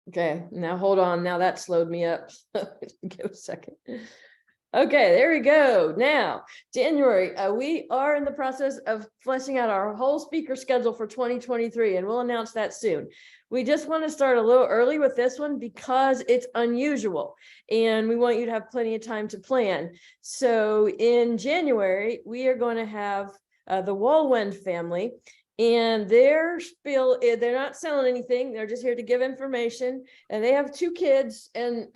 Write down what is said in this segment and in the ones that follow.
Okay, now hold on. Now that slowed me up. Give a second. Okay, there we go. Now, January, we are in the process of fleshing out our whole speaker schedule for 2023, and we'll announce that soon. We just want to start a little early with this one because it's unusual, and we want you to have plenty of time to plan. So in January, we are going to have the Walwend family. And they're not selling anything. They're just here to give information. And they have 2 kids. And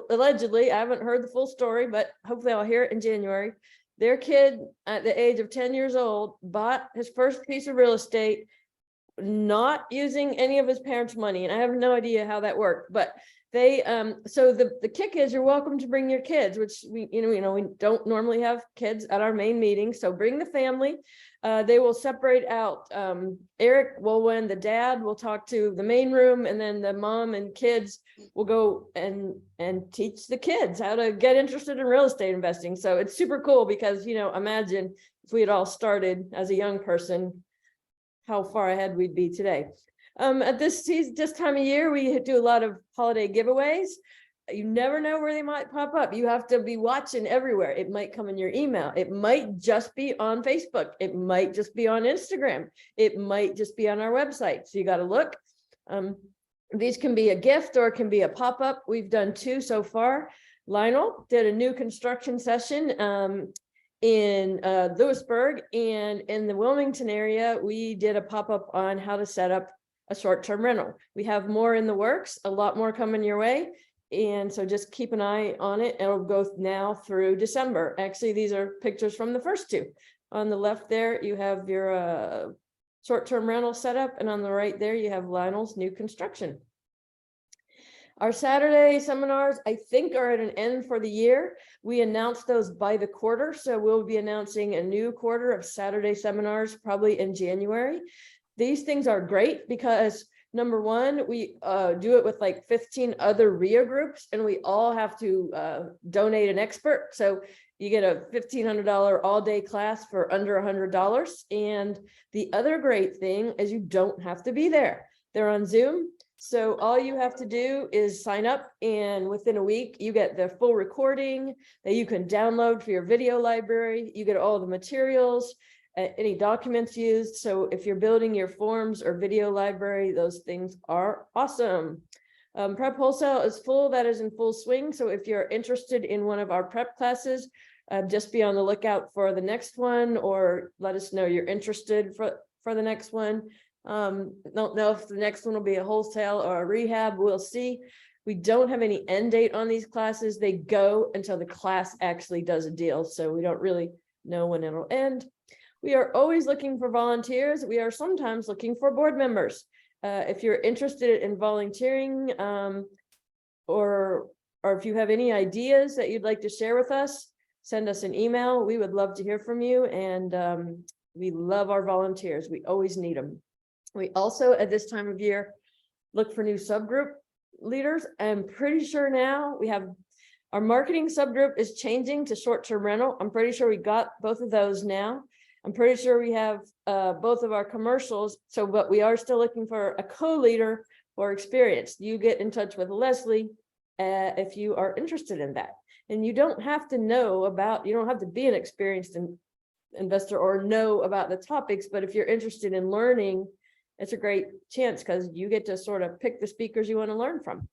allegedly, I haven't heard the full story, but hopefully I'll hear it in January. Their kid at the age of 10 years old bought his first piece of real estate, not using any of his parents' money. And I have no idea how that worked, but they so the kick is you're welcome to bring your kids, which we don't normally have kids at our main meeting, so bring the family. They will separate out. Eric Wolwin, the dad, will talk to the main room, and then the mom and kids will go and teach the kids how to get interested in real estate investing. So it's super cool because, imagine if we had all started as a young person, how far ahead we'd be today. At this time of year, we do a lot of holiday giveaways. You never know where they might pop up. You have to be watching everywhere. It might come in your email. It might just be on Facebook. It might just be on Instagram. It might just be on our website. So you got to look. These can be a gift or it can be a pop-up. We've done 2 so far. Lionel did a new construction session in Lewisburg, and in the Wilmington area, we did a pop-up on how to set up a short-term rental. We have more in the works, a lot more coming your way. And so just keep an eye on it. It'll go now through December. Actually, these are pictures from the first 2. On the left there, you have your short-term rental setup, and on the right there, you have Lionel's new construction. Our Saturday seminars, I think, are at an end for the year. We announced those by the quarter, so we'll be announcing a new quarter of Saturday seminars probably in January. These things are great because number one, we do it with like 15 other RIA groups, and we all have to donate an expert. So you get a $1,500 all-day class for under $100. And the other great thing is you don't have to be there. They're on Zoom. So all you have to do is sign up, and within a week, you get the full recording that you can download for your video library. You get all the materials, any documents used. So if you're building your forms or video library, those things are awesome. Prep Wholesale is full. That is in full swing. So if you're interested in one of our prep classes, just be on the lookout for the next one, or let us know you're interested for the next one. Don't know if the next one will be a wholesale or a rehab. We'll see. We don't have any end date on these classes. They go until the class actually does a deal. So we don't really know when it'll end. We are always looking for volunteers. We are sometimes looking for board members. If you're interested in volunteering, or if you have any ideas that you'd like to share with us, send us an email. We would love to hear from you. And we love our volunteers. We always need them. We also, at this time of year, look for new subgroup leaders. I'm pretty sure now we have our marketing subgroup is changing to short-term rental. I'm pretty sure we got both of those now. I'm pretty sure we have both of our commercials. So, but we are still looking for a co-leader or experience. You get in touch with Leslie if you are interested in that. And you don't have to you don't have to be an experienced investor or know about the topics, but if you're interested in learning, it's a great chance because you get to sort of pick the speakers you want to learn from.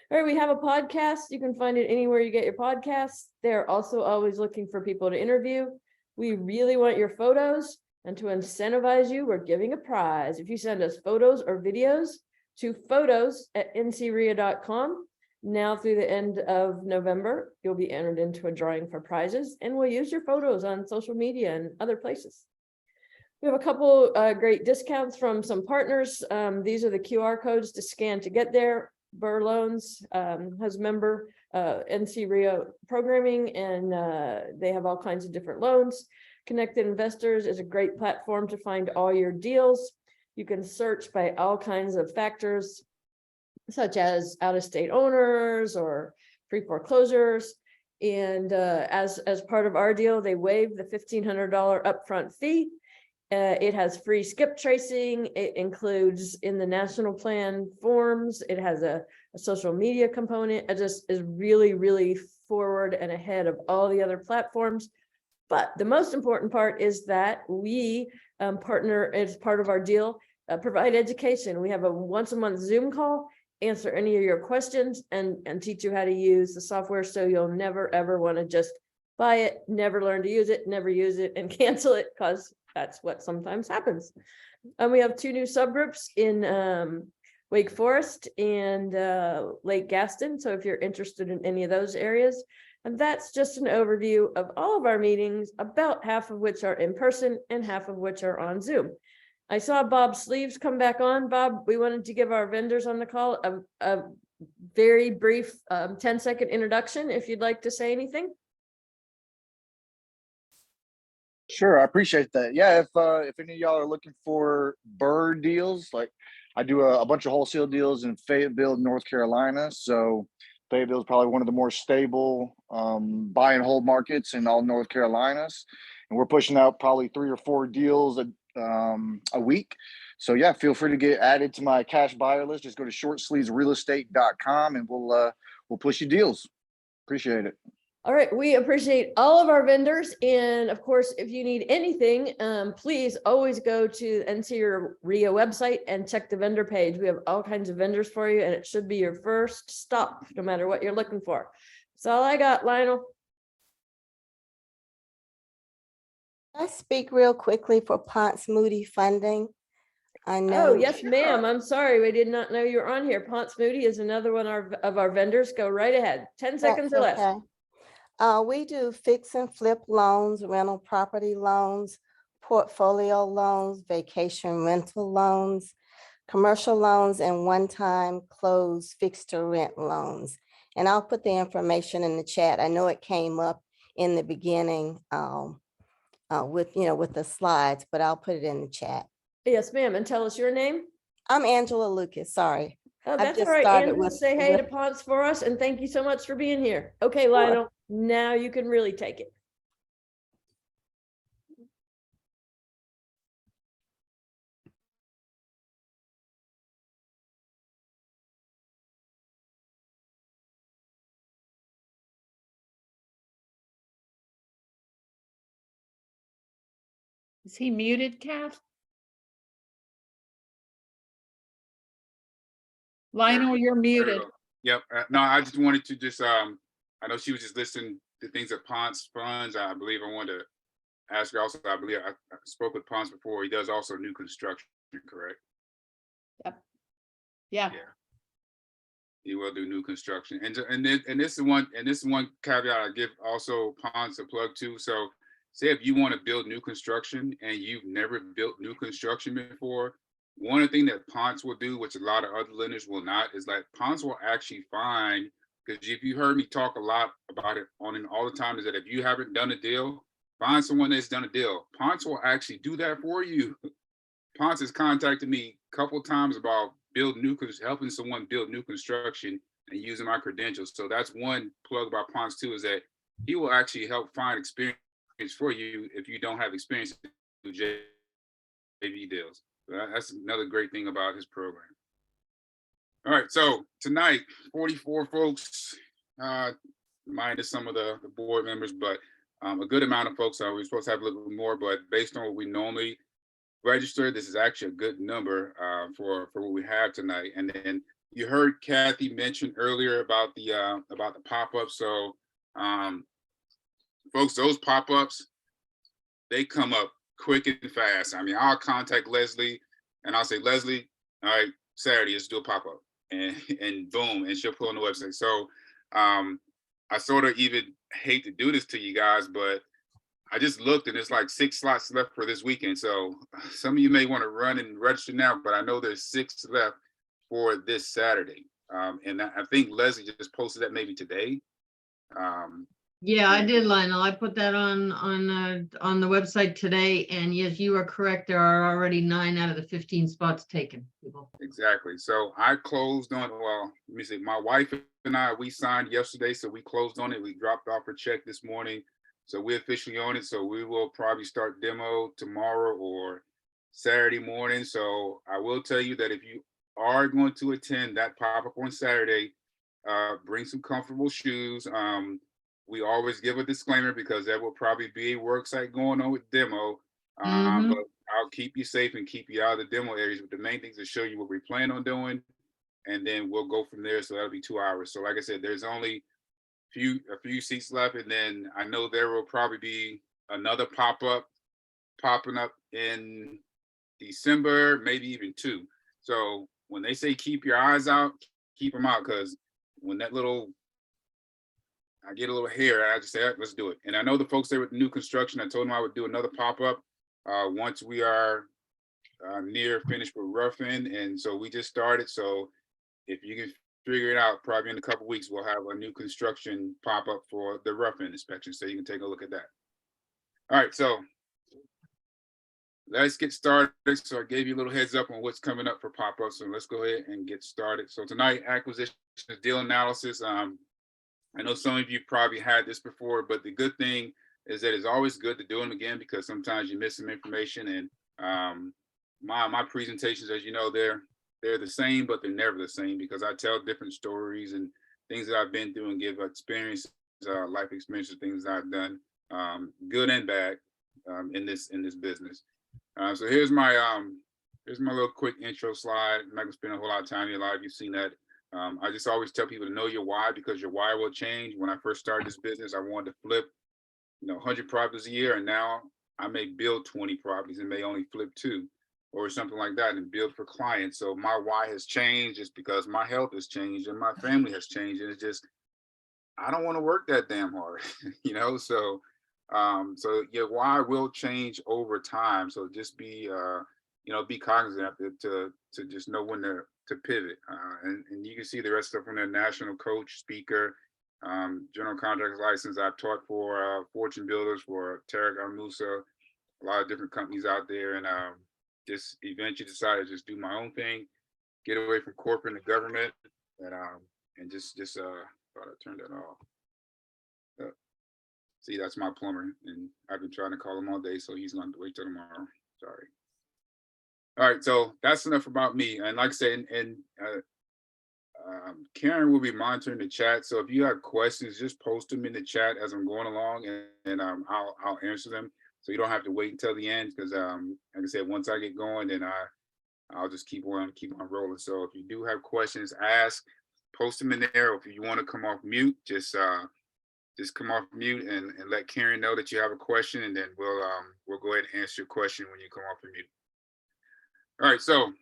All right, we have a podcast. You can find it anywhere you get your podcasts. They're also always looking for people to interview. We really want your photos, and to incentivize you, we're giving a prize. If you send us photos or videos to photos@ncria.com, now through the end of November, you'll be entered into a drawing for prizes, and we'll use your photos on social media and other places. We have a couple great discounts from some partners. These are the QR codes to scan to get there. Burr Loans has member NCRIA programming, and they have all kinds of different loans. Connected Investors is a great platform to find all your deals. You can search by all kinds of factors, such as out-of-state owners or pre-foreclosures. And as part of our deal, they waive the $1,500 upfront fee. It has free skip tracing. It includes in the national plan forms. It has a social media component. It just is really, really forward and ahead of all the other platforms. But the most important part is that we partner as part of our deal, provide education. We have a once a month Zoom call, answer any of your questions and teach you how to use the software. So you'll never, ever want to just buy it, never learn to use it, never use it and cancel it, because that's what sometimes happens. And we have 2 new subgroups in Wake Forest and Lake Gaston. So if you're interested in any of those areas, and that's just an overview of all of our meetings, about half of which are in person and half of which are on Zoom. I saw Bob Sleeves come back on. Bob, we wanted to give our vendors on the call a very brief 10-second introduction, if you'd like to say anything. Sure, I appreciate that. Yeah, if any of y'all are looking for bird deals, like I do a bunch of wholesale deals in Fayetteville, North Carolina. So Fayetteville is probably one of the more stable buy and hold markets in all North Carolinas, and we're pushing out probably 3 or 4 deals a week. So yeah, feel free to get added to my cash buyer list. Just go to shortsleevesrealestate.com and we'll push you deals. Appreciate it. All right, we appreciate all of our vendors. And of course, if you need anything, please always go to NC RIA website and check the vendor page. We have all kinds of vendors for you, and it should be your first stop, no matter what you're looking for. That's all I got, Lionel. I speak real quickly for Ponce Moody funding. I know. Oh, yes, ma'am. I'm sorry. We did not know you were on here. Ponce Moody is another one of our vendors. Go right ahead. 10 seconds or less. Okay. We do fix and flip loans, rental property loans, portfolio loans, vacation rental loans, commercial loans, and one-time closed fixed to rent loans. And I'll put the information in the chat. I know it came up in the beginning with the slides, but I'll put it in the chat. Yes, ma'am. And tell us your name. I'm Angela Lucas. Sorry. Oh, I've that's just all right. started Angela, with- say hey to Ponce for us, and thank you so much for being here. Okay, Lionel, now you can really take it. Is he muted, Kath? Lionel, you're muted. Yep. No, I just wanted to I know she was just listing the things that Ponce funds. I believe I wanted to ask her also, I believe I spoke with Ponce before. He does also new construction, correct? Yep. Yeah. He will do new construction. And this is one caveat I give also Ponce a plug to. So say if you want to build new construction and you've never built new construction before, one of the things that Ponce will do, which a lot of other lenders will not, is like Ponce will actually find, because if you heard me talk a lot about it on and all the time, is that if you haven't done a deal, find someone that's done a deal. Ponce will actually do that for you. Ponce has contacted me a couple times about helping someone build new construction and using my credentials. So that's one plug about Ponce too, is that he will actually help find experience for you if you don't have experience with JV deals. That's another great thing about his program. All right, so tonight, 44 folks, minus some of the board members, but a good amount of folks. We're supposed to have a little bit more, but based on what we normally register, this is actually a good number for what we have tonight. And then you heard Kathy mention earlier about the pop-ups. So folks, those pop-ups, they come up quick and fast. I mean, I'll contact Leslie and I'll say, Leslie, all right, Saturday, let's do a pop-up. And boom, and she'll put on the website. So I sort of even hate to do this to you guys, but I just looked and it's like 6 slots left for this weekend. So some of you may want to run and register now, but I know there's 6 left for this Saturday. And I think Leslie just posted that maybe today. Yeah, I did, Lionel. I put that on the website today, and yes, you are correct. There are already 9 out of the 15 spots taken. Exactly. So I closed on, well, let me see, my wife and I, we signed yesterday, so we closed on it. We dropped off a check this morning. So we're officially on it. So we will probably start demo tomorrow or Saturday morning. So I will tell you that if you are going to attend that pop-up on Saturday, bring some comfortable shoes. We always give a disclaimer because there will probably be a work site going on with demo. Mhm. But I'll keep you safe and keep you out of the demo areas. But the main thing is to show you what we plan on doing, and then we'll go from there. So that'll be 2 hours. So like I said, there's only a few seats left, and then I know there will probably be another pop-up popping up in December, maybe even 2. So when they say keep your eyes out, keep them out, because when that little I get a little hair, I just say, let's do it. And I know the folks there with new construction, I told them I would do another pop-up once we are near finished with roughing. And so we just started. So if you can figure it out, probably in a couple weeks, we'll have a new construction pop-up for the roughing inspection. So you can take a look at that. All right, so let's get started. So I gave you a little heads up on what's coming up for pop-up. So let's go ahead and get started. So tonight, acquisition deal analysis. I know some of you probably had this before, but the good thing is that it's always good to do them again because sometimes you miss some information. And my presentations, as you know, they're the same, but they're never the same because I tell different stories and things that I've been through and give experience, life experiences, things that I've done, good and bad, in this business. So here's my little quick intro slide. I'm not gonna spend a whole lot of time here. A lot of you've seen that. I just always tell people to know your why because your why will change. When I first started this business, I wanted to flip, 100 properties a year, and now I may build 20 properties and may only flip 2 or something like that and build for clients. So my why has changed just because my health has changed and my family has changed. And it's just, I don't want to work that damn hard, So your why will change over time. So just be, be cognizant to just know when to pivot. And you can see the rest of stuff from their national coach, speaker, general contractor's license. I've taught for Fortune Builders, for Tarek Al-Musa, a lot of different companies out there. And just eventually decided to just do my own thing, get away from corporate and the government, and just thought I turned that off. See, that's my plumber, and I've been trying to call him all day, so he's going to wait till tomorrow. Sorry. All right, so that's enough about me. And like I said, Karen will be monitoring the chat. So if you have questions, just post them in the chat as I'm going along, and I'll answer them. So you don't have to wait until the end because, like I said, once I get going, then I'll just keep on rolling. So if you do have questions, ask, post them in there. Or if you want to come off mute, just come off mute and let Karen know that you have a question, and then we'll go ahead and answer your question when you come off the mute. All right, so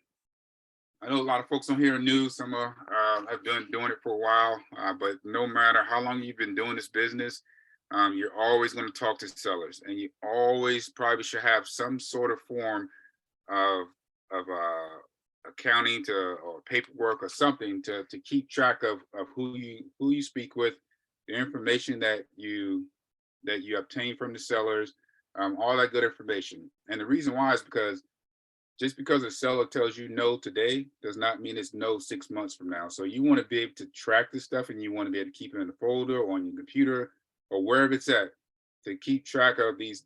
I know a lot of folks on here are new. Some have been doing it for a while, but no matter how long you've been doing this business, you're always going to talk to sellers, and you always probably should have some sort of form of accounting or paperwork or something to keep track of who you speak with, the information that you obtain from the sellers, all that good information. And the reason why is because just because a seller tells you no today does not mean it's no 6 months from now. So you want to be able to track this stuff, and you want to be able to keep it in a folder or on your computer or wherever it's at to keep track of these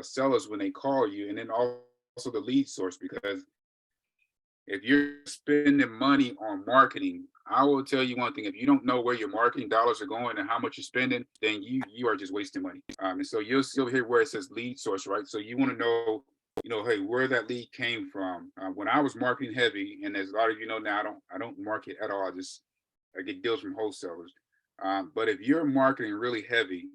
sellers when they call you, and then also the lead source. Because if you're spending money on marketing, I will tell you one thing: if you don't know where your marketing dollars are going and how much you're spending, then you are just wasting money. And so you'll still hear where it says lead source, right? So you want to know, hey, where that lead came from. When I was marketing heavy, and as a lot of you know now, I don't market at all. I get deals from wholesalers. But if you're marketing really heavy,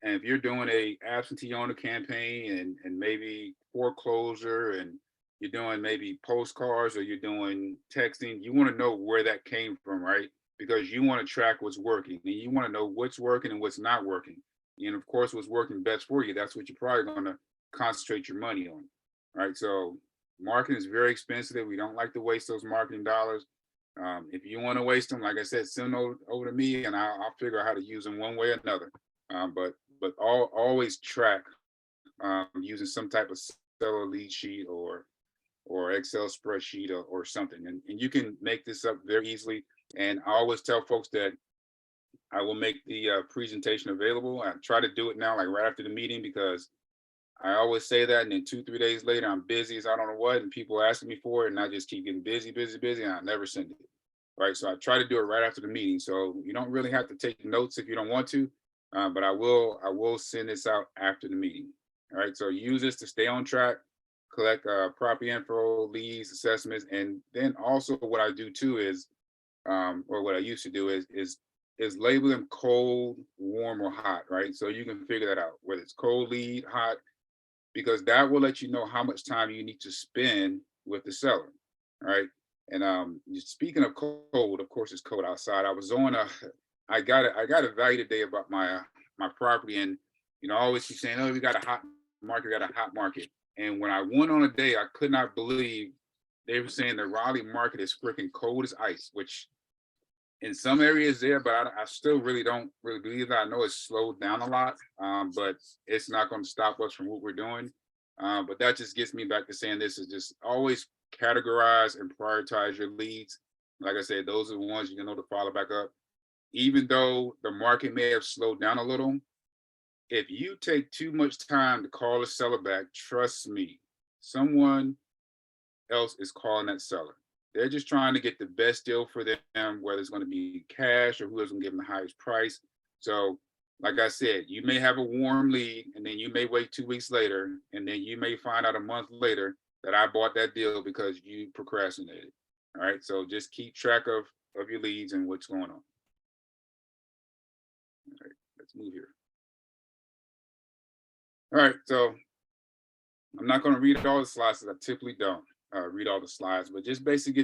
and if you're doing a absentee owner campaign and maybe foreclosure, and you're doing maybe postcards or you're doing texting, you want to know where that came from, right? Because you want to track what's working, and you want to know what's working and what's not working. And of course, what's working best for you, that's what you're probably going to concentrate your money on, right? So marketing is very expensive. We don't like to waste those marketing dollars. If you want to waste them, like I said, send them over to me, and I'll figure out how to use them one way or another. But always track using some type of seller lead sheet or Excel spreadsheet or something. And you can make this up very easily. And I always tell folks that I will make the presentation available. I try to do it now, like right after the meeting, because I always say that, and then 2-3 days later, I'm busy as I don't know what, and people are asking me for it, and I just keep getting busy, and I never send it. Right, so I try to do it right after the meeting. So you don't really have to take notes if you don't want to, but I will send this out after the meeting. All right, so use this to stay on track, collect property info, leads, assessments, and then also what I do too is, or what I used to do is label them cold, warm, or hot. Right, so you can figure that out whether it's cold, lead, hot, because that will let you know how much time you need to spend with the seller. Right. And speaking of cold, of course it's cold outside. I got a value today about my property, and I always keep saying, oh, we got a hot market, And when I went on a day, I could not believe they were saying the Raleigh market is freaking cold as ice, which in some areas there, but I still really don't really believe that. I know it's slowed down a lot, but it's not going to stop us from what we're doing. But that just gets me back to saying this is just always categorize and prioritize your leads. Like I said, those are the ones you know to follow back up. Even though the market may have slowed down a little, if you take too much time to call a seller back, trust me, someone else is calling that seller. They're just trying to get the best deal for them, whether it's going to be cash or whoever's going to give them the highest price. So, like I said, you may have a warm lead, and then you may wait 2 weeks later, and then you may find out a month later that I bought that deal because you procrastinated. All right. So just keep track of your leads and what's going on. All right, let's move here. All right, so I'm not going to read all the slides because I typically don't read all the slides, but just basic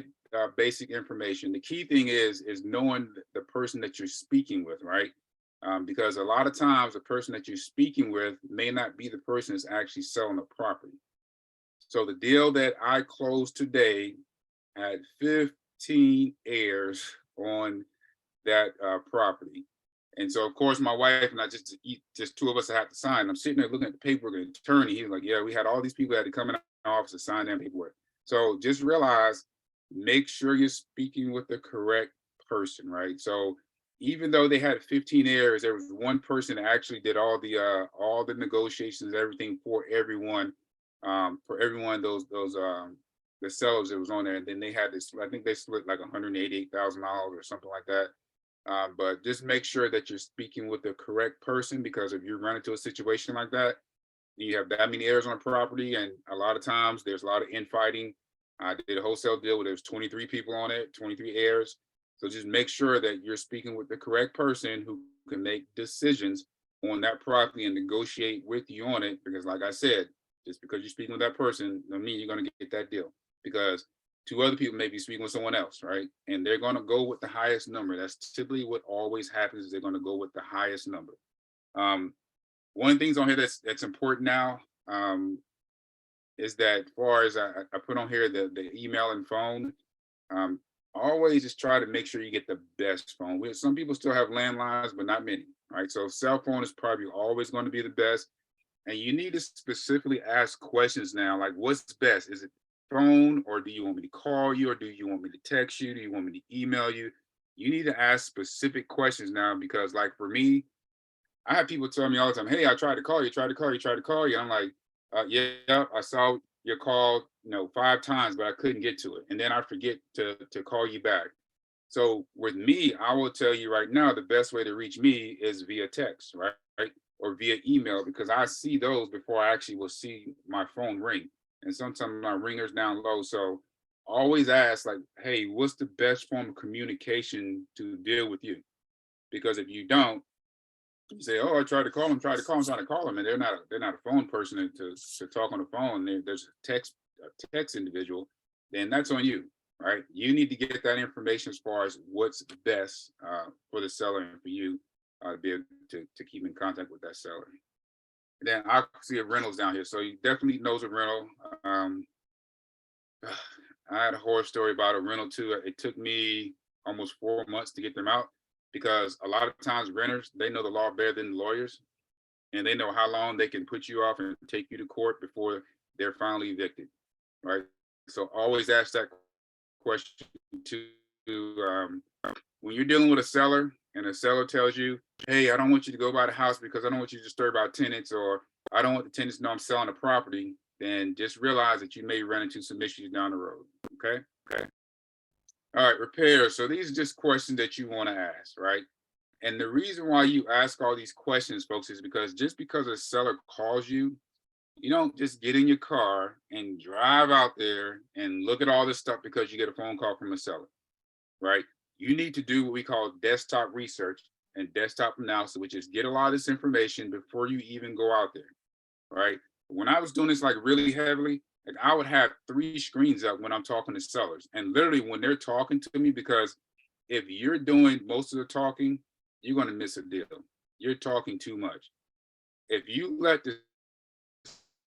information. The key thing is knowing the person that you're speaking with, right? Because a lot of times the person that you're speaking with may not be the person that's actually selling the property. So the deal that I closed today had 15 heirs on that property. And so, of course, my wife and I just two of us had to sign. I'm sitting there looking at the paperwork, and the attorney, he's like, yeah, we had all these people that had to come in our office to sign that paperwork. So just realize, make sure you're speaking with the correct person, right? So even though they had 15 heirs, there was one person that actually did all the negotiations, everything for everyone, the sellers that was on there. And then they had this, I think they split like $188,000 or something like that. But just make sure that you're speaking with the correct person, because if you run into a situation like that, you have that many heirs on a property, and a lot of times there's a lot of infighting. I did a wholesale deal where there's 23 people on it, 23 heirs. So just make sure that you're speaking with the correct person who can make decisions on that property and negotiate with you on it. Because like I said, just because you're speaking with that person doesn't mean you're going to get that deal, because two other people may be speaking with someone else, right? And they're going to go with the highest number. That's typically what always happens, is they're going to go with the highest number. One of the things on here that's important now is that, as far as I put on here, the email and phone, always just try to make sure you get the best phone. Some people still have landlines, but not many, right? So cell phone is probably always going to be the best. And you need to specifically ask questions now, like, what's best? Is it phone, or do you want me to call you, or do you want me to text you? Do you want me to email you? You need to ask specific questions now, because like for me, I have people tell me all the time, hey, I tried to call you. I'm like, yeah, I saw your call, 5 times, but I couldn't get to it. And then I forget to call you back. So with me, I will tell you right now, the best way to reach me is via text, right? Or via email, because I see those before I actually will see my phone ring. And sometimes my ringer's down low. So always ask, like, hey, what's the best form of communication to deal with you? Because if you don't, you say, oh, I tried to call them, trying to call them, and they're not a phone person to talk on the phone. There's a text individual, then that's on you, right? You need to get that information as far as what's best for the seller and for you to be able to keep in contact with that seller. And then I see a rentals down here, so you definitely knows a rental. I had a horror story about a rental too. It took me almost 4 months to get them out, because a lot of times renters, they know the law better than the lawyers, and they know how long they can put you off and take you to court before they're finally evicted, right? So always ask that question to when you're dealing with a seller. and a seller tells you, hey, I don't want you to go by the house because I don't want you to disturb our tenants, or I don't want the tenants to know I'm selling the property, then just realize that you may run into some issues down the road. Okay. All right, repairs. So these are just questions that you want to ask, right? And the reason why you ask all these questions, folks, is because just because a seller calls you, you don't just get in your car and drive out there and look at all this stuff because you get a phone call from a seller, right? You need to do what we call desktop research and desktop analysis, which is get a lot of this information before you even go out there, right? When I was doing this like really heavily, like I would have 3 screens up when I'm talking to sellers, and literally when they're talking to me, because if you're doing most of the talking, you're going to miss a deal. You're talking too much. If you let the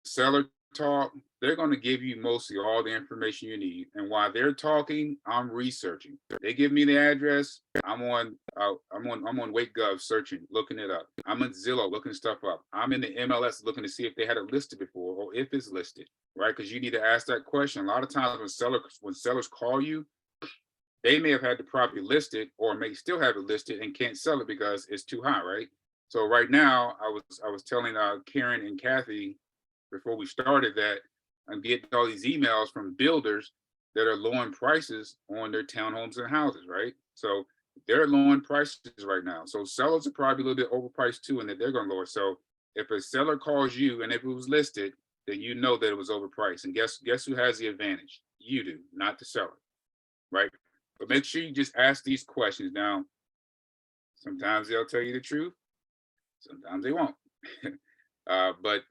seller talk, they're going to give you mostly all the information you need. And while they're talking, I'm researching. They give me the address. I'm on WakeGov searching, looking it up. I'm in Zillow looking stuff up. I'm in the MLS looking to see if they had it listed before or if it's listed, right? Because you need to ask that question. A lot of times when sellers call you, they may have had the property listed or may still have it listed and can't sell it because it's too high, right? So right now, I was telling Karen and Kathy before we started that I'm getting all these emails from builders that are lowering prices on their townhomes and houses, right? So they're lowering prices right now. So sellers are probably a little bit overpriced too, and that they're going to lower. So if a seller calls you and if it was listed, then you know that it was overpriced. And guess who has the advantage? You do, not the seller, right? But make sure you just ask these questions. Now, sometimes they'll tell you the truth, sometimes they won't. But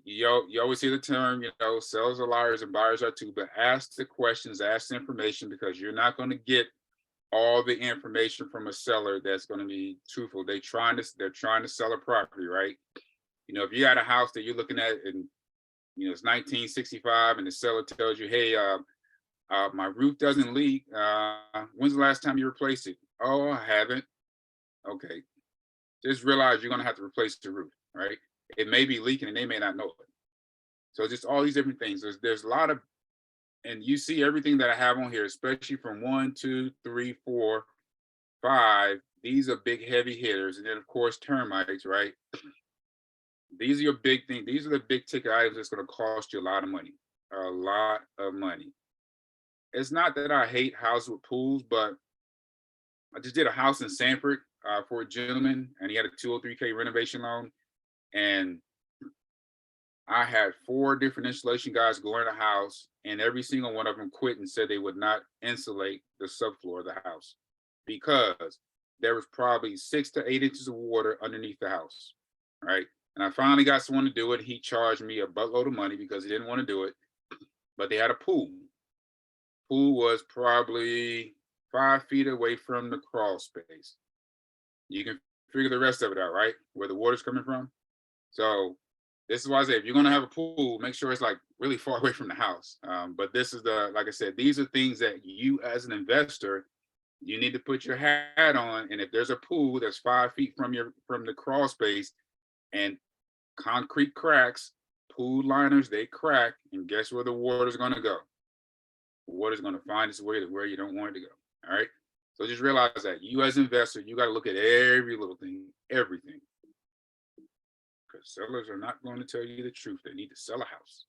you always hear the term, sellers are liars and buyers are too, but ask the questions, ask the information, because you're not going to get all the information from a seller that's going to be truthful. They're trying to sell a property, right? If you got a house that you're looking at and it's 1965 and the seller tells you, hey, my roof doesn't leak. When's the last time you replaced it? Oh, I haven't. Okay. Just realize you're going to have to replace the roof, right? It may be leaking and they may not know it. So just all these different things. There's a lot of, and you see everything that I have on here, especially from 1, 2, 3, 4, 5. These are big heavy hitters. And then of course, termites, right? These are your big things. These are the big ticket items that's going to cost you a lot of money. A lot of money. It's not that I hate houses with pools, but I just did a house in Sanford for a gentleman, and he had a 203K renovation loan. And I had 4 different installation guys go in the house, and every single one of them quit and said they would not insulate the subfloor of the house because there was probably 6 to 8 inches of water underneath the house, right? And I finally got someone to do it. He charged me a buttload of money because he didn't want to do it, but they had a pool. Pool was probably 5 feet away from the crawl space. You can figure the rest of it out, right? Where the water's coming from. So this is why I say, if you're going to have a pool, make sure it's like really far away from the house. But this is like I said, these are things that you as an investor, you need to put your hat on. And if there's a pool that's 5 feet from the crawl space and concrete cracks, pool liners, they crack, and guess where the water's going to go? The water's going to find its way to where you don't want it to go. All right. So just realize that you as an investor, you got to look at every little thing, everything. Because sellers are not going to tell you the truth. They need to sell a house.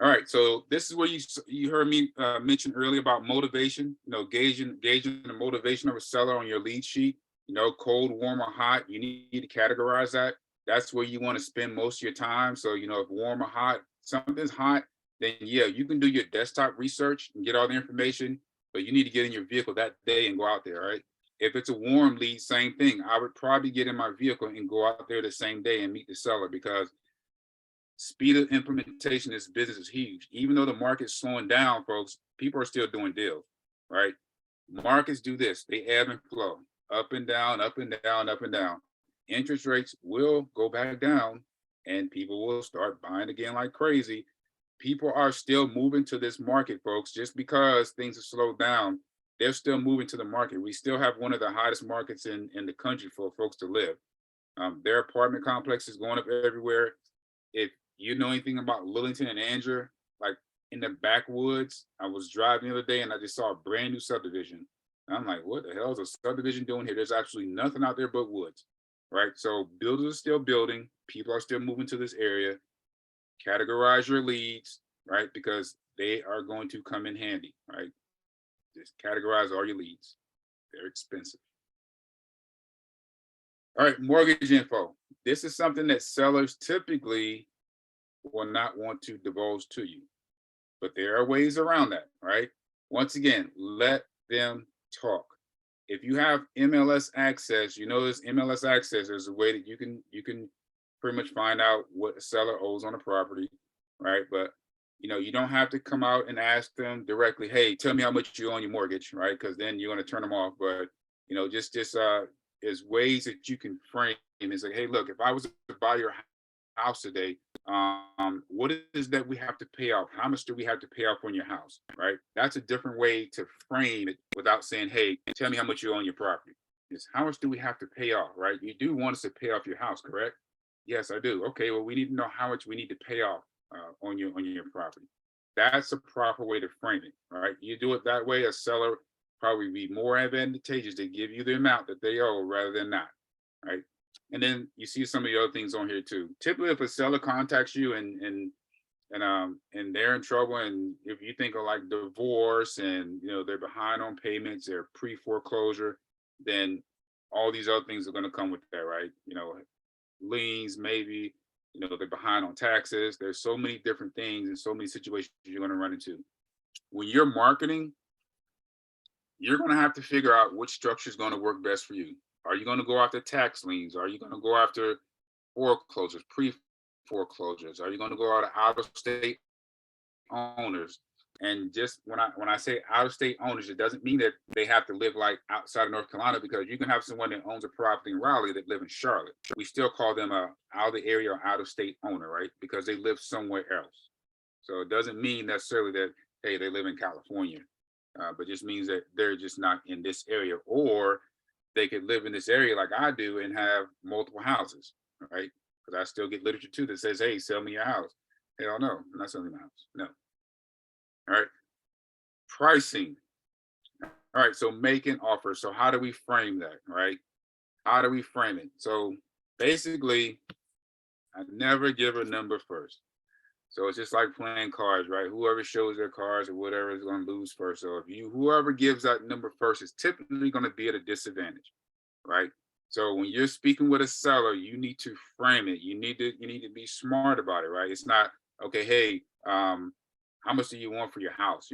All right, so this is where you heard me mention earlier about motivation. Gauging the motivation of a seller on your lead sheet. Cold, warm, or hot. You need to categorize that. That's where you want to spend most of your time. So if warm or hot, something's hot, then yeah, you can do your desktop research and get all the information. But you need to get in your vehicle that day and go out there, right? If it's a warm lead, same thing. I would probably get in my vehicle and go out there the same day and meet the seller, because speed of implementation in this business is huge. Even though the market's slowing down, folks, people are still doing deals, right? Markets do this. They ebb and flow, up and down, up and down, up and down. Interest rates will go back down and people will start buying again like crazy. People are still moving to this market, folks. Just because things are slowed down, they're still moving to the market. We still have one of the hottest markets in the country for folks to live. Their apartment complexes going up everywhere. If you know anything about Lillington and Andrew, like in the backwoods, I was driving the other day and I just saw a brand new subdivision. And I'm like, what the hell is a subdivision doing here? There's absolutely nothing out there but woods, right? So builders are still building, people are still moving to this area. Categorize your leads, right? Because they are going to come in handy, right? Just categorize all your leads. They're expensive. All right, mortgage info. This is something that sellers typically will not want to divulge to you, but there are ways around that, right? Once again, let them talk. If you have MLS access, you know this MLS access is a way that you can pretty much find out what a seller owes on a property, right? But you don't have to come out and ask them directly, hey, tell me how much you owe on your mortgage, right? Because then you're going to turn them off. But just is ways that you can frame and say, hey, look, if I was to buy your house today, what is that we have to pay off? How much do we have to pay off on your house, right? That's a different way to frame it without saying, hey, tell me how much you own your property. Is how much do we have to pay off, right? You do want us to pay off your house, correct? Yes, I do. Okay, well, we need to know how much we need to pay off on your property. That's a proper way to frame it, right? You do it that way, a seller probably be more advantageous to give you the amount that they owe rather than not, right? And then you see some of the other things on here too. Typically, if a seller contacts you and they're in trouble, and if you think of like divorce and they're behind on payments, they're pre-foreclosure, then all these other things are going to come with that, right? Liens, maybe, they're behind on taxes. There's so many different things and so many situations you're going to run into. When you're marketing, you're going to have to figure out which structure is going to work best for you. Are you going to go after tax liens? Are you going to go after foreclosures, pre-foreclosures? Are you going to go after out-of-state owners? And just when I say out-of-state owners, it doesn't mean that they have to live like outside of North Carolina, because you can have someone that owns a property in Raleigh that live in Charlotte. We still call them a out of the area or out-of-state owner, right? Because they live somewhere else. So it doesn't mean necessarily that, hey, they live in California, but just means that they're just not in this area, or they could live in this area like I do and have multiple houses, right? Because I still get literature too that says, hey, sell me your house. Hell no, I'm not selling my house. No. All right. Pricing. All right. So making offers. So how do we frame that, right? How do we frame it? So basically, I never give a number first. So it's just like playing cards, right? Whoever shows their cards or whatever is going to lose first. So if whoever gives that number first is typically going to be at a disadvantage, right? So when you're speaking with a seller, you need to frame it. You need to be smart about it, right? It's not, okay, hey, how much do you want for your house?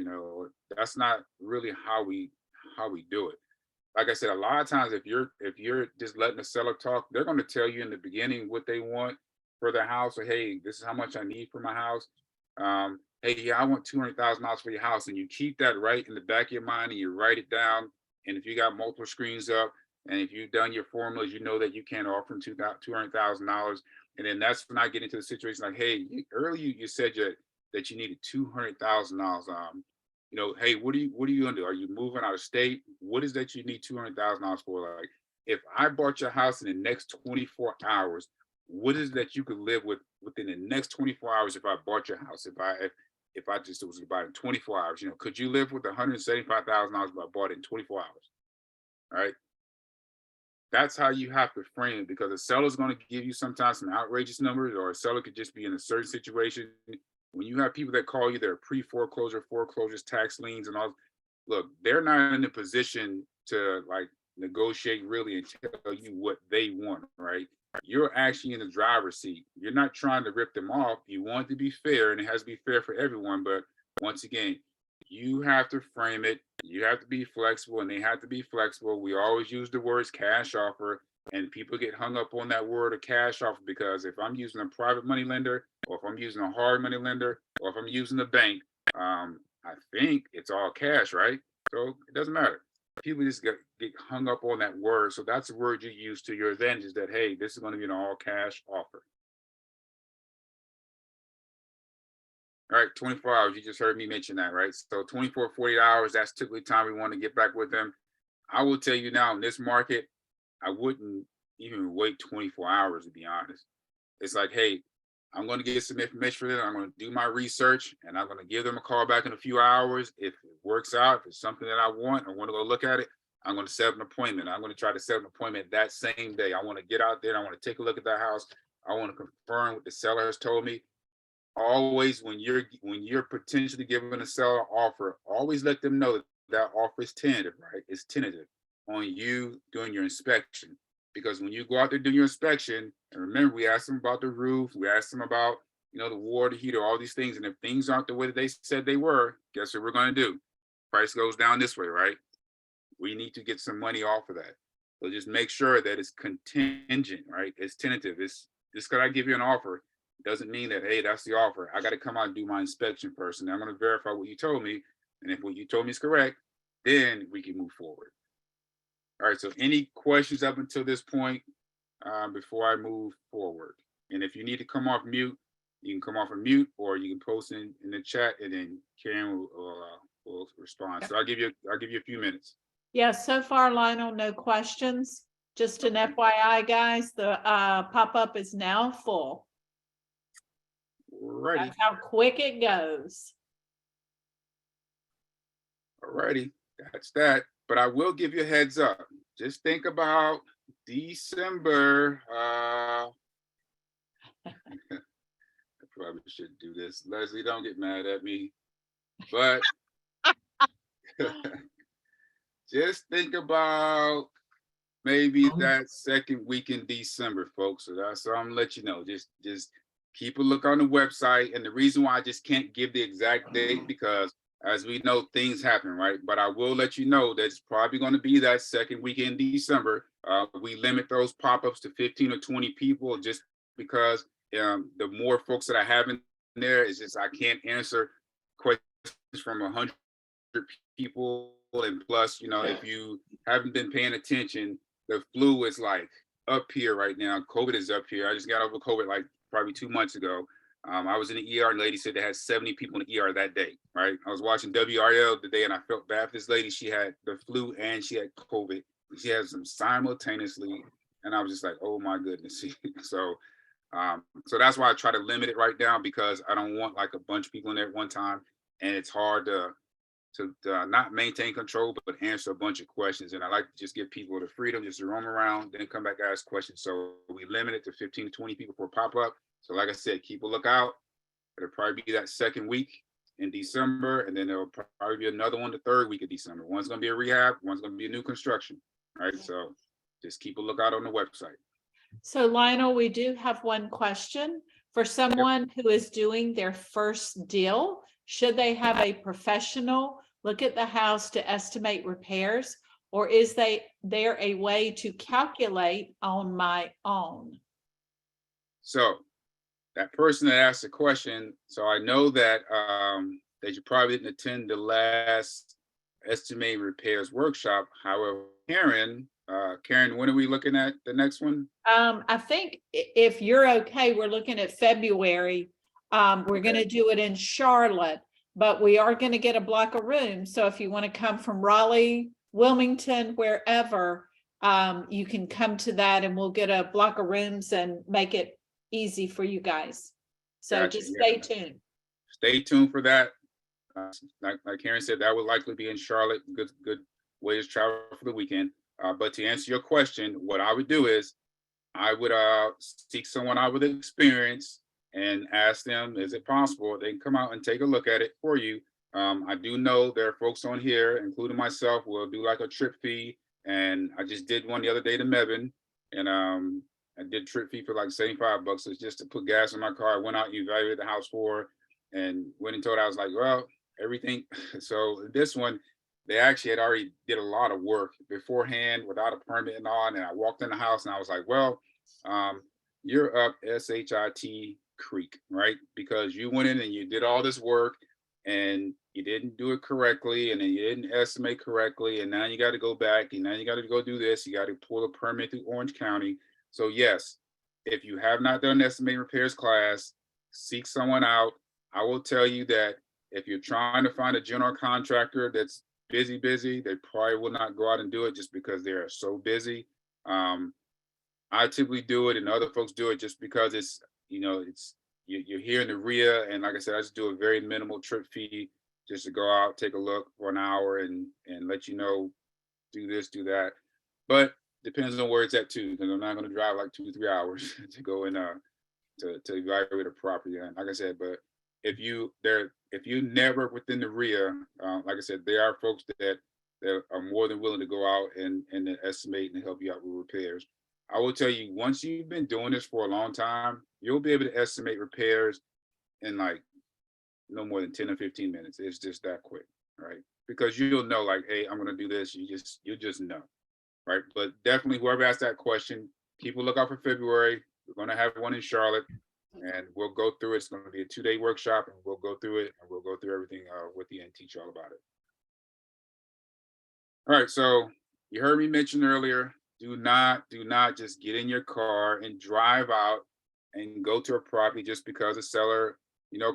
That's not really how we do it. Like I said, a lot of times if you're just letting the seller talk, they're going to tell you in the beginning what they want for their house, or hey, this is how much I need for my house. Hey, yeah, I want $200,000 for your house, and you keep that right in the back of your mind and you write it down. And if you got multiple screens up, and if you've done your formulas, you know that you can't offer them $200,000. And then that's when I get into the situation like, hey, earlier you said that you needed $200,000. Hey, what are you gonna do? Are you moving out of state? What is that you need $200,000 for? Like, if I bought your house in the next 24 hours, what is that you could live with within the next 24 hours if I bought your house? If I just was to buy it in 24 hours, could you live with $175,000 if I bought it in 24 hours? All right. That's how you have to frame it, because a seller's going to give you sometimes some outrageous numbers, or a seller could just be in a certain situation. When you have people that call you, they're pre-foreclosure, foreclosures, tax liens, and all. Look, they're not in a position to like negotiate really and tell you what they want, right? You're actually in the driver's seat. You're not trying to rip them off. You want it to be fair, and it has to be fair for everyone. But once again, you have to frame it. You have to be flexible, and they have to be flexible. We always use the words cash offer, and people get hung up on that word of cash offer, because if I'm using a private money lender, or if I'm using a hard money lender, or if I'm using a bank, I think it's all cash, right? So it doesn't matter. People just get hung up on that word. So that's the word you use to your advantage, is that, hey, this is going to be an all cash offer. All right, 24 hours. You just heard me mention that, right? So 24, 48 hours, that's typically time we want to get back with them. I will tell you now, in this market, I wouldn't even wait 24 hours, to be honest. It's like, hey, I'm going to get some information for them. I'm going to do my research, and I'm going to give them a call back in a few hours. If it works out, if it's something that I want to go look at it, I'm going to set up an appointment. I'm going to try to set up an appointment that same day. I want to get out there. I want to take a look at that house. I want to confirm what the seller has told me. Always, when you're potentially giving a seller an offer, always let them know that that offer is tentative, right? It's tentative on you doing your inspection. Because when you go out there do your inspection, and remember, we asked them about the roof, we asked them about, the water heater, all these things. And if things aren't the way that they said they were, guess what we're going to do? Price goes down this way, right? We need to get some money off of that. So just make sure that it's contingent, right? It's tentative. It's just because I give you an offer doesn't mean that, hey, that's the offer. I got to come out and do my inspection first. And I'm going to verify what you told me. And if what you told me is correct, then we can move forward. All right, so any questions up until this point before I move forward? And if you need to come off mute, you can come off of mute, or you can post in the chat, and then Karen will respond. So I'll give you a few minutes. Yeah, so far, Lionel, no questions. Just an FYI, guys, the pop-up is now full. Alrighty, That's how quick it goes. alrighty, that's that. But I will give you a heads up. Just think about December. I probably shouldn't do this. Leslie, don't get mad at me. But just think about maybe that second week in December, folks. So that's all I'm gonna let you know. Just keep a look on the website. And the reason why I just can't give the exact date, because as we know, things happen, right? But I will let you know that it's probably going to be that second week in December. We limit those pop-ups to 15 or 20 people, just because the more folks that I have in there, is just I can't answer questions from 100 people. And plus, if you haven't been paying attention, the flu is like up here right now. COVID is up here. I just got over COVID like probably 2 months ago. I was in the ER, and the lady said they had 70 people in the ER that day, right? I was watching WRL today, and I felt bad for this lady. She had the flu and she had COVID. She has them simultaneously, and I was just like, oh my goodness. So that's why I try to limit it right now, because I don't want like a bunch of people in there at one time, and it's hard to not maintain control, but answer a bunch of questions. And I like to just give people the freedom just to roam around, then come back and ask questions. So we limit it to 15 to 20 people for a pop-up. So like I said, keep a lookout. It'll probably be that second week in December, and then there'll probably be another one the third week of December. One's going to be a rehab, one's going to be a new construction, right? So just keep a lookout on the website. So Lionel, we do have one question. For someone who is doing their first deal, should they have a professional look at the house to estimate repairs, or is there a way to calculate on my own? So that person that asked the question, so I know that that you probably didn't attend the last estimate repairs workshop. However, Karen, when are we looking at the next one? I think if you're okay, we're looking at February. We're going to do it in Charlotte, but we are going to get a block of rooms. So if you want to come from Raleigh, Wilmington, wherever, you can come to that, and we'll get a block of rooms and make it easy for you guys. So Gotcha, just yeah. stay tuned. Stay tuned for that. Like Karen said, that would likely be in Charlotte. Good way to travel for the weekend. But to answer your question, what I would do is I would seek someone out with experience and ask them, is it possible they can come out and take a look at it for you? I do know there are folks on here, including myself, will do like a trip fee. And I just did one the other day to Mebane, and I did trip fee for like $75. So it's just to put gas in my car. I went out, evaluated the house for, and went and told her, I was like, well, everything. So this one, they actually had already did a lot of work beforehand without a permit and all. And I walked in the house and I was like, well, you're up SHIT creek, right? Because you went in and you did all this work and you didn't do it correctly, and then you didn't estimate correctly, and now you got to go back, and now you got to go do this. You got to pull a permit through Orange County. So yes, if you have not done an estimating repairs class, seek someone out. I will tell you that if you're trying to find a general contractor that's busy, they probably will not go out and do it just because they are so busy. I typically do it, and other folks do it just because it's, you're here in the RIA, and like I said, I just do a very minimal trip fee just to go out, take a look for an hour, and let you know do this, do that. But depends on where it's at too, because I'm not gonna drive like 2-3 hours to go and to evaluate a property. And like I said, but if you network within the RIA, like I said, there are folks that are more than willing to go out and to estimate and help you out with repairs. I will tell you, once you've been doing this for a long time, you'll be able to estimate repairs in like no more than 10 or 15 minutes. It's just that quick, right? Because you'll know like, hey, I'm gonna do this. You just know, right? But definitely whoever asked that question, people look out for February. We're gonna have one in Charlotte and we'll go through it. It's gonna be a 2-day workshop and we'll go through it and we'll go through everything with you and teach you all about it. All right, so you heard me mention earlier, do not just get in your car and drive out and go to a property just because the seller,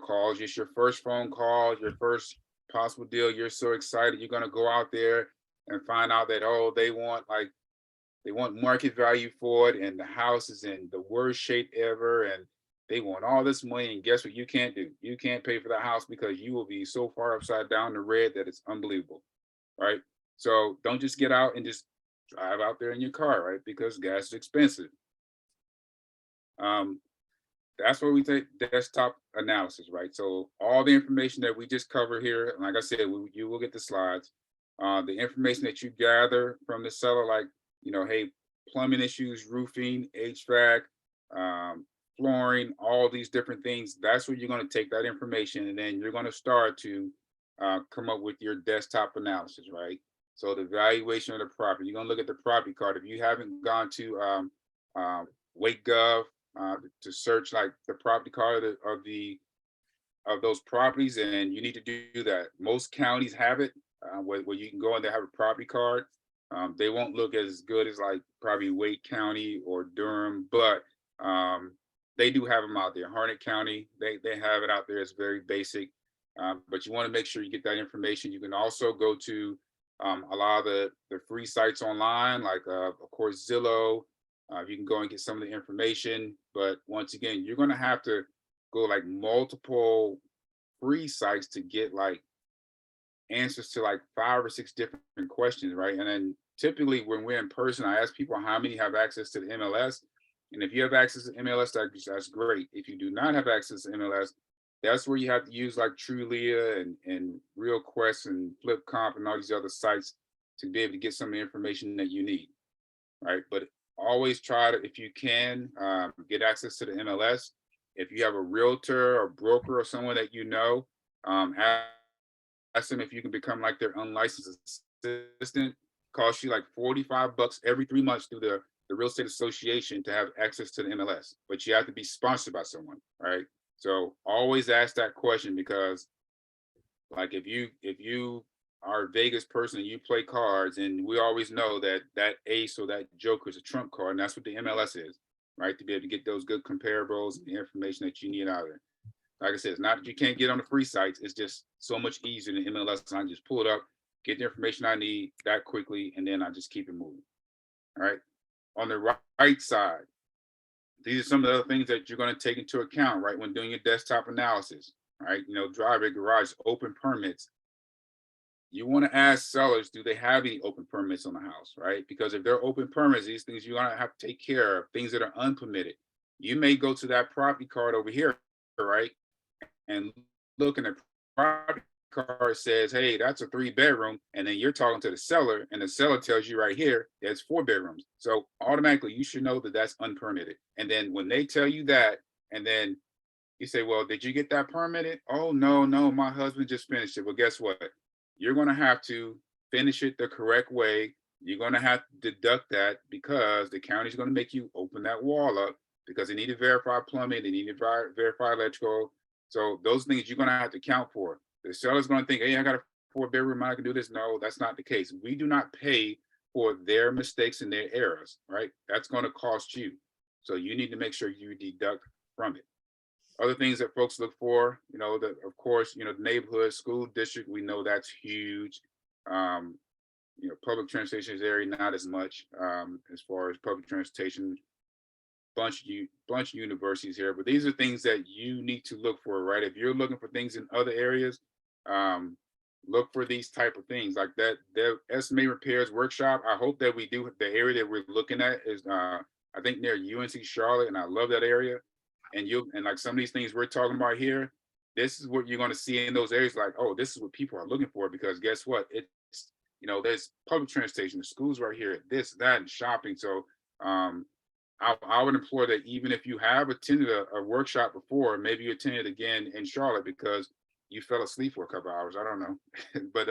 calls. It's your first phone call, your first possible deal. You're so excited. You're gonna go out there and find out that, oh, they want market value for it, and the house is in the worst shape ever, and they want all this money. And guess what? You can't do. You can't pay for the house because you will be so far upside down the red that it's unbelievable, right? So don't just get out and just drive out there in your car, right? Because gas is expensive. That's where we take desktop analysis, right? So all the information that we just covered here, and like I said, you will get the slides. The information that you gather from the seller, like, hey, plumbing issues, roofing, HVAC, flooring, all these different things, that's where you're going to take that information and then you're going to start to come up with your desktop analysis, right? So the valuation of the property, you're going to look at the property card. If you haven't gone to WakeGov to search like the property card of those properties, and you need to do that. Most counties have it where you can go and they have a property card. They won't look as good as like probably Wake County or Durham, but they do have them out there. Harnett County, they have it out there. It's very basic, but you want to make sure you get that information. You can also go to a lot of the free sites online, like of course Zillow. You can go and get some of the information, but once again, you're going to have to go like multiple free sites to get like answers to like 5 or 6 different questions, right? And then typically when we're in person, I ask people how many have access to the MLS. And if you have access to MLS, that's great. If you do not have access to MLS, that's where you have to use like Trulia and RealQuest and FlipComp and all these other sites to be able to get some of the information that you need, right? But always try to, if you can, get access to the MLS. If you have a realtor or broker or someone that ask them if you can become like their unlicensed assistant. Costs you like $45 every 3 months through the Real Estate Association to have access to the MLS, but you have to be sponsored by someone, right? So always ask that question, because like if you are a Vegas person and you play cards, and we always know that ace or that joker is a trump card, and that's what the MLS is, right? To be able to get those good comparables and the information that you need out of it. Like I said, it's not that you can't get on the free sites. It's just so much easier than MLS. I can just pull it up, get the information I need that quickly, and then I just keep it moving. All right. On the right side, these are some of the other things that you're going to take into account, right, when doing your desktop analysis. Right. Driveway, garage, open permits. You want to ask sellers, do they have any open permits on the house, right? Because if they're open permits, these things you're going to have to take care of, things that are unpermitted. You may go to that property card over here, right, and look, and the property card says, hey, that's a 3-bedroom, and then you're talking to the seller, and the seller tells you right here that's 4 bedrooms. So automatically you should know that that's unpermitted. And then when they tell you that, and then you say, well, did you get that permitted? Oh, no, my husband just finished it. Well, guess what? You're going to have to finish it the correct way. You're going to have to deduct that, because the county's going to make you open that wall up, because they need to verify plumbing, they need to verify electrical. So those things you're going to have to account for. The seller's going to think, hey, I got a 4-bedroom, I can do this. No, that's not the case. We do not pay for their mistakes and their errors, right? That's going to cost you. So you need to make sure you deduct from it. Other things that folks look for, of course, the neighborhood, school district, we know that's huge. Public transportation area, not as much as far as public transportation. Bunch of universities here, but these are things that you need to look for, right? If you're looking for things in other areas, look for these type of things like that. The estimate repairs workshop. I hope that we do. The area that we're looking at is I think near UNC Charlotte, and I love that area. And like some of these things we're talking about here, this is what you're going to see in those areas. Like, oh, this is what people are looking for, because guess what? It's, there's public transportation, the schools right here, this, that, and shopping. So I would implore that even if you have attended a workshop before, maybe you attended again in Charlotte because you fell asleep for a couple hours. I don't know, but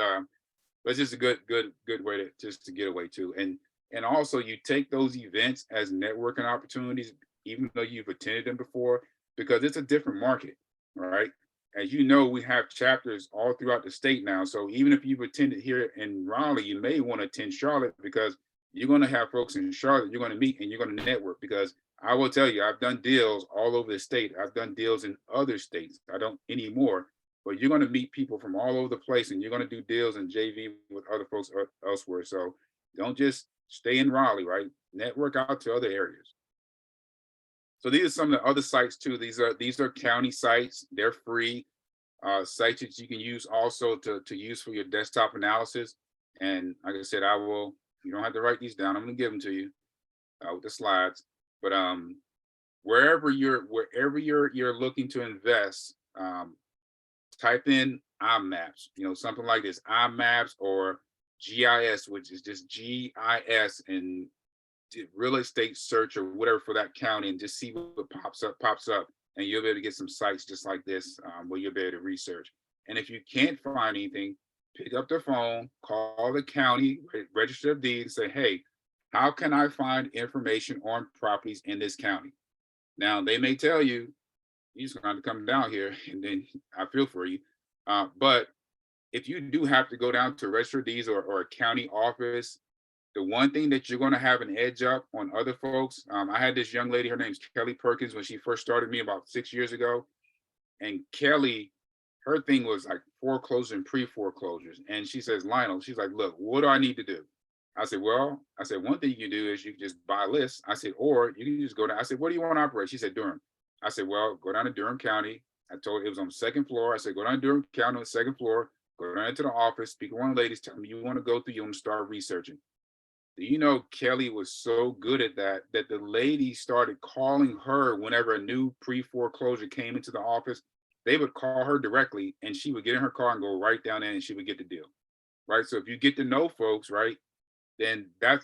it's just a good way to just to get away too. And also you take those events as networking opportunities, even though you've attended them before, because it's a different market, right? As you know, we have chapters all throughout the state now. So even if you've attended here in Raleigh, you may want to attend Charlotte, because you're going to have folks in Charlotte you're going to meet and you're going to network. Because I will tell you, I've done deals all over the state. I've done deals in other states. I don't anymore, but you're going to meet people from all over the place, and you're going to do deals and JV with other folks elsewhere. So don't just stay in Raleigh, right? Network out to other areas. So these are some of the other sites too. These are county sites. They're free sites that you can use also to use for your desktop analysis. And like I said, you don't have to write these down. I'm going to give them to you with the slides. But wherever you're looking to invest, type in iMaps, something like this, iMaps or GIS, which is just GIS, and real estate search or whatever for that county, and just see what pops up, and you'll be able to get some sites just like this where you'll be able to research. And if you can't find anything, pick up the phone, call the county register of deeds, say, hey, how can I find information on properties in this county? Now they may tell you, you just going to come down here, and then I feel for you. But if you do have to go down to a register of deeds or a county office, the one thing that you're going to have an edge up on other folks. I had this young lady, her name's Kelly Perkins, when she first started me about 6 years ago. And Kelly, her thing was like foreclosures and pre-foreclosures. And she says, Lionel, she's like, look, what do I need to do? I said, one thing you can do is you can just buy lists. I said, or you can just go down. I said, what do you want to operate? She said, Durham. I said, well, go down to Durham County. I told her it was on the second floor. I said, go down to Durham County on the second floor, go down into the office, speak to one of the ladies, tell me you want to go through, you want to start researching. Do you know Kelly was so good at that the lady started calling her whenever a new pre-foreclosure came into the office. They would call her directly, and she would get in her car and go right down there, and she would get the deal, right? So if you get to know folks, right, then that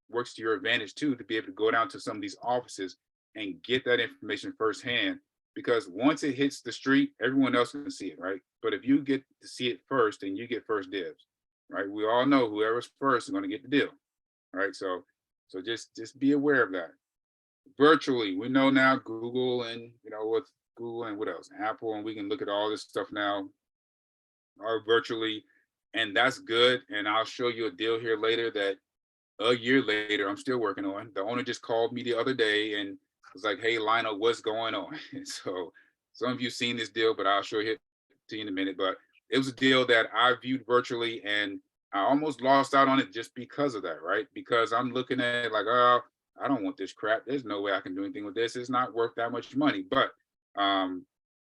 works to your advantage too, to be able to go down to some of these offices and get that information firsthand. Because once it hits the street, everyone else can see it, right? But if you get to see it first, then you get first dibs, right? We all know whoever's first is going to get the deal. Right, so just be aware of that. Virtually, we know now Google, and with Google and what else, Apple, and we can look at all this stuff now, or virtually, and that's good. And I'll show you a deal here later that a year later I'm still working on. The owner just called me the other day and was like, "Hey, Lionel, what's going on?" And so some of you seen this deal, but I'll show it to you in a minute. But it was a deal that I viewed virtually, and I almost lost out on it just because of that, right? Because I'm looking at it like, oh, I don't want this crap. There's no way I can do anything with this. It's not worth that much money. But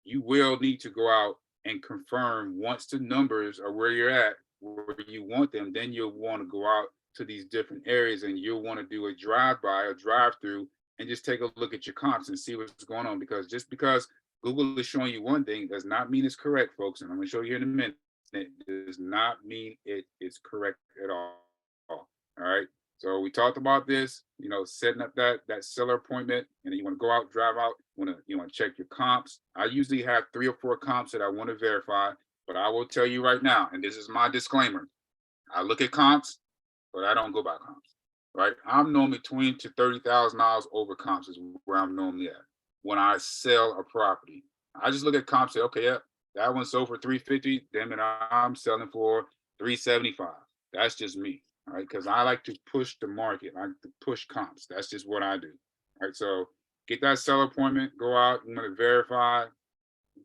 you will need to go out and confirm once the numbers are where you're at, where you want them, then you'll want to go out to these different areas, and you'll want to do a drive-by or drive-through and just take a look at your comps and see what's going on. Because just because Google is showing you one thing does not mean it's correct, folks. And I'm going to show you in a minute. It does not mean it is correct at all. All right. So we talked about this, setting up that seller appointment, and then you want to go out, drive out, you want to check your comps. I usually have 3 or 4 comps that I want to verify, but I will tell you right now, and this is my disclaimer, I look at comps, but I don't go by comps. Right. I'm normally $20,000 to $30,000 over comps is where I'm normally at when I sell a property. I just look at comps, say, okay, yep. That one sold for $350. Damn it, I'm selling for $375. That's just me, all right? Because I like to push the market. I like to push comps. That's just what I do. All right, so get that seller appointment. Go out. You want to verify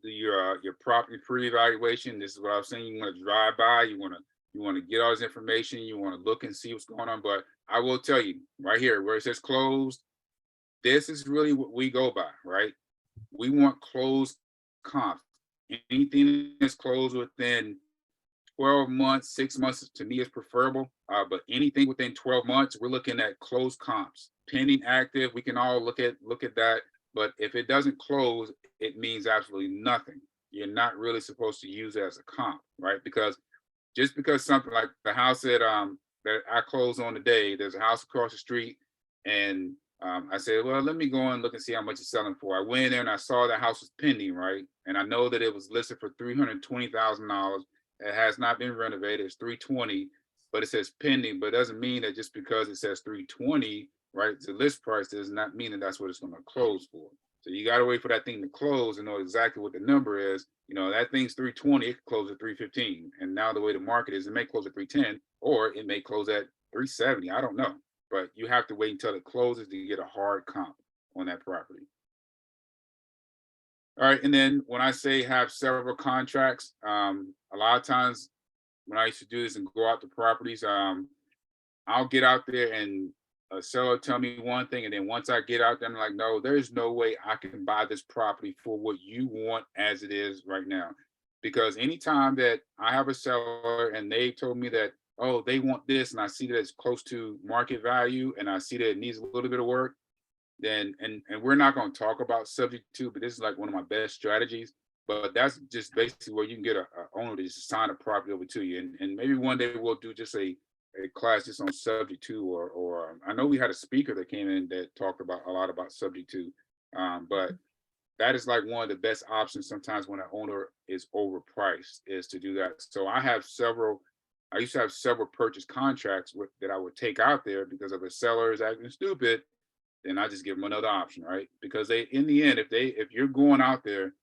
your property pre-evaluation. This is what I was saying. You want to drive by. You want to get all this information. You want to look and see what's going on. But I will tell you right here where it says closed. This is really what we go by, right? We want closed comps. Anything that's closed within 12 months, 6 months to me is preferable. But anything within 12 months, we're looking at closed comps. Pending active, we can all look at that. But if it doesn't close, it means absolutely nothing. You're not really supposed to use it as a comp, right? Because just because something like the house that I closed on today, there's a house across the street, and I said, well, let me go and look and see how much it's selling for. I went in there and I saw that house was pending, right? And I know that it was listed for $320,000. It has not been renovated. It's 320, but it says pending. But it doesn't mean that just because it says 320, right, the list price does not mean that that's what it's going to close for. So you got to wait for that thing to close and know exactly what the number is. You know, that thing's 320, it could close at 315. And now the way the market is, it may close at 310, or it may close at 370. I don't know. But you have to wait until it closes to get a hard comp on that property. All right, and then when I say have several contracts, a lot of times when I used to do this and go out to properties, I'll get out there and a seller tell me one thing, and then once I get out there, I'm like, no, there's no way I can buy this property for what you want as it is right now. Because anytime that I have a seller and they told me that, oh, they want this, and I see that it's close to market value, and I see that it needs a little bit of work, then and we're not going to talk about subject to, but this is like one of my best strategies. But that's just basically where you can get a owner to just sign a property over to you, and maybe one day we'll do just a class just on subject to, or I know we had a speaker that came in that talked about a lot about subject to, but that is like one of the best options sometimes when an owner is overpriced, is to do that. So I used to have several purchase contracts that I would take out there, because if a seller is acting stupid, then I just give them another option, right? Because they, in the end, if you're going out there,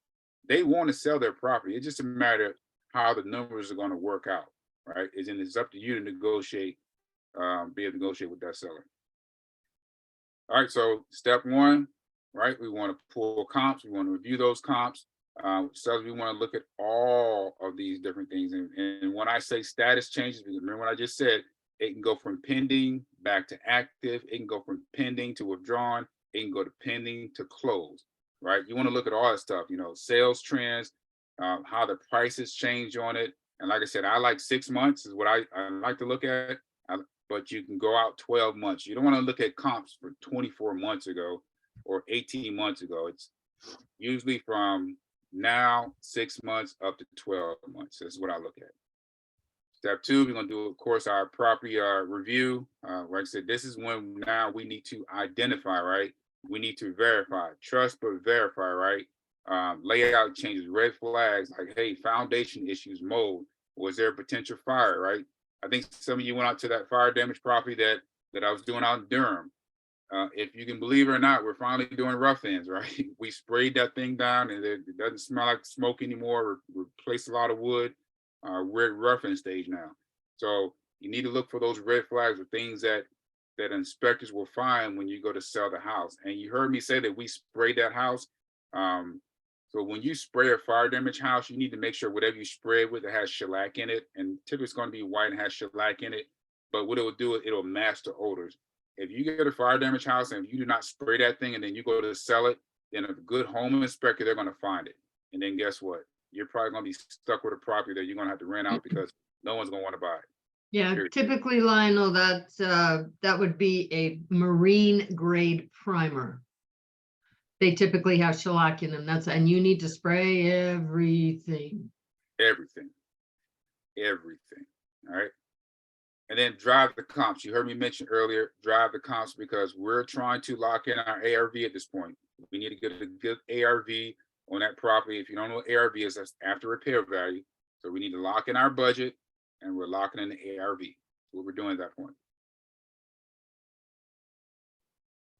they want to sell their property. It's just a matter of how the numbers are going to work out, right? It's up to you to negotiate, be able to negotiate with that seller. All right, so step one, right? We want to pull comps. We want to review those comps. So we want to look at all of these different things. And when I say status changes, because remember what I just said, it can go from pending back to active. It can go from pending to withdrawn. It can go to pending to close, right? You want to look at all that stuff, you know, sales trends, how the prices change on it. And like I said, I like 6 months is what I like to look at, but you can go out 12 months. You don't want to look at comps for 24 months ago or 18 months ago. It's usually from now 6 months up to 12 months. That's what I look at. Step two, we're going to do, of course, our property review. Like I said, this is when now we need to identify, right? We need to verify, trust but verify, right? Layout changes, red flags, like, hey, foundation issues, mold. Was there a potential fire, right? I think some of you went out to that fire damage property that I was doing out in Durham. If you can believe it or not, we're finally doing rough ends, right? We sprayed that thing down and it doesn't smell like smoke anymore. Replaced a lot of wood. We're at rough end stage now. So you need to look for those red flags or things that inspectors will find when you go to sell the house. And you heard me say that we sprayed that house. So when you spray a fire damage house, you need to make sure whatever you spray it with, it has shellac in it. And typically it's going to be white and has shellac in it. But what it will do, it'll mask the odors. If you get a fire damage house and you do not spray that thing and then you go to sell it, then a good home inspector, they're going to find it. And then guess what? You're probably going to be stuck with a property that you're going to have to rent out because no one's going to want to buy it. Yeah, Period. typically, Lionel, that would be a marine grade primer. They typically have shellac in them. And you need to spray everything. Everything. All right. And then drive the comps. You heard me mention earlier, drive the comps, because we're trying to lock in our ARV at this point. We need to get a good ARV on that property. If you don't know what ARV is, that's after repair value. So we need to lock in our budget, and we're locking in the ARV. What we're doing at that point.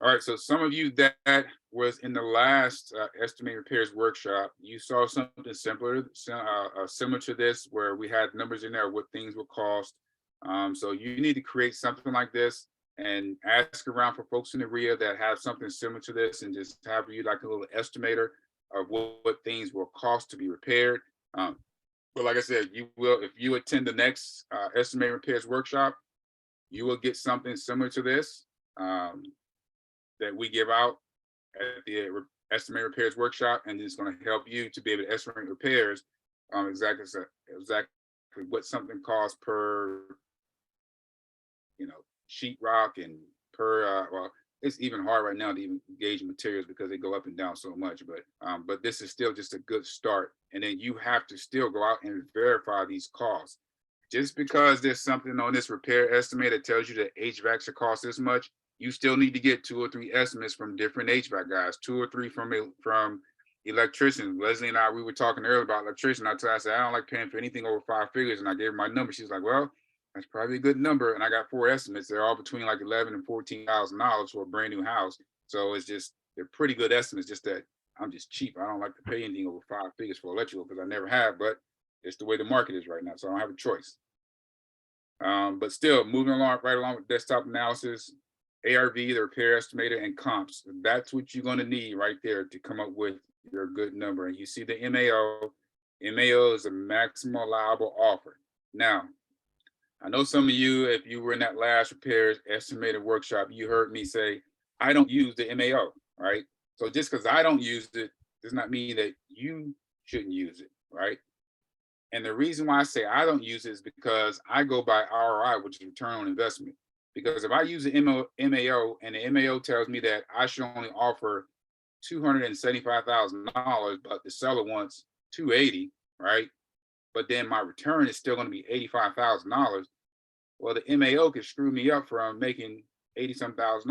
All right, so some of you that was in the last estimating repairs workshop, you saw something similar to this, where we had numbers in there, what things will cost. So you need to create something like this and ask around for folks in the RIA that have something similar to this, and just have you like a little estimator of what things will cost to be repaired. But like I said, you will, if you attend the next estimating repairs workshop, you will get something similar to this that we give out at the estimating repairs workshop, and it's going to help you to be able to estimate repairs exactly exactly what something costs per, sheetrock and per, well, it's even hard right now to even gauge materials because they go up and down so much, but this is still just a good start. And then you have to still go out and verify these costs. Just because there's something on this repair estimate that tells you that HVAC should cost this much, you still need to get 2 or 3 estimates from different HVAC guys, 2 or 3 from electricians. Leslie and I, we were talking earlier about electrician. I said, I don't like paying for anything over 5 figures. And I gave her my number. She's like, well, that's probably a good number. And I got 4 estimates. They're all between like $11,000 and $14,000 for a brand new house. So it's just, they're pretty good estimates, just that I'm just cheap. I don't like to pay anything over 5 figures for electrical because I never have, but it's the way the market is right now. So I don't have a choice. But still moving along, right along with desktop analysis, ARV, the repair estimator, and comps. That's what you're going to need right there to come up with your good number. And you see the MAO. MAO is a maximum allowable offer. Now, I know some of you, if you were in that last repairs estimated workshop, you heard me say, I don't use the MAO, right? So just because I don't use it does not mean that you shouldn't use it, right? And the reason why I say I don't use it is because I go by ROI, which is return on investment. Because if I use the MAO and the MAO tells me that I should only offer $275,000, but the seller wants $280,000, right? But then my return is still going to be $85,000. Well, the MAO could screw me up from making $80-some thousand.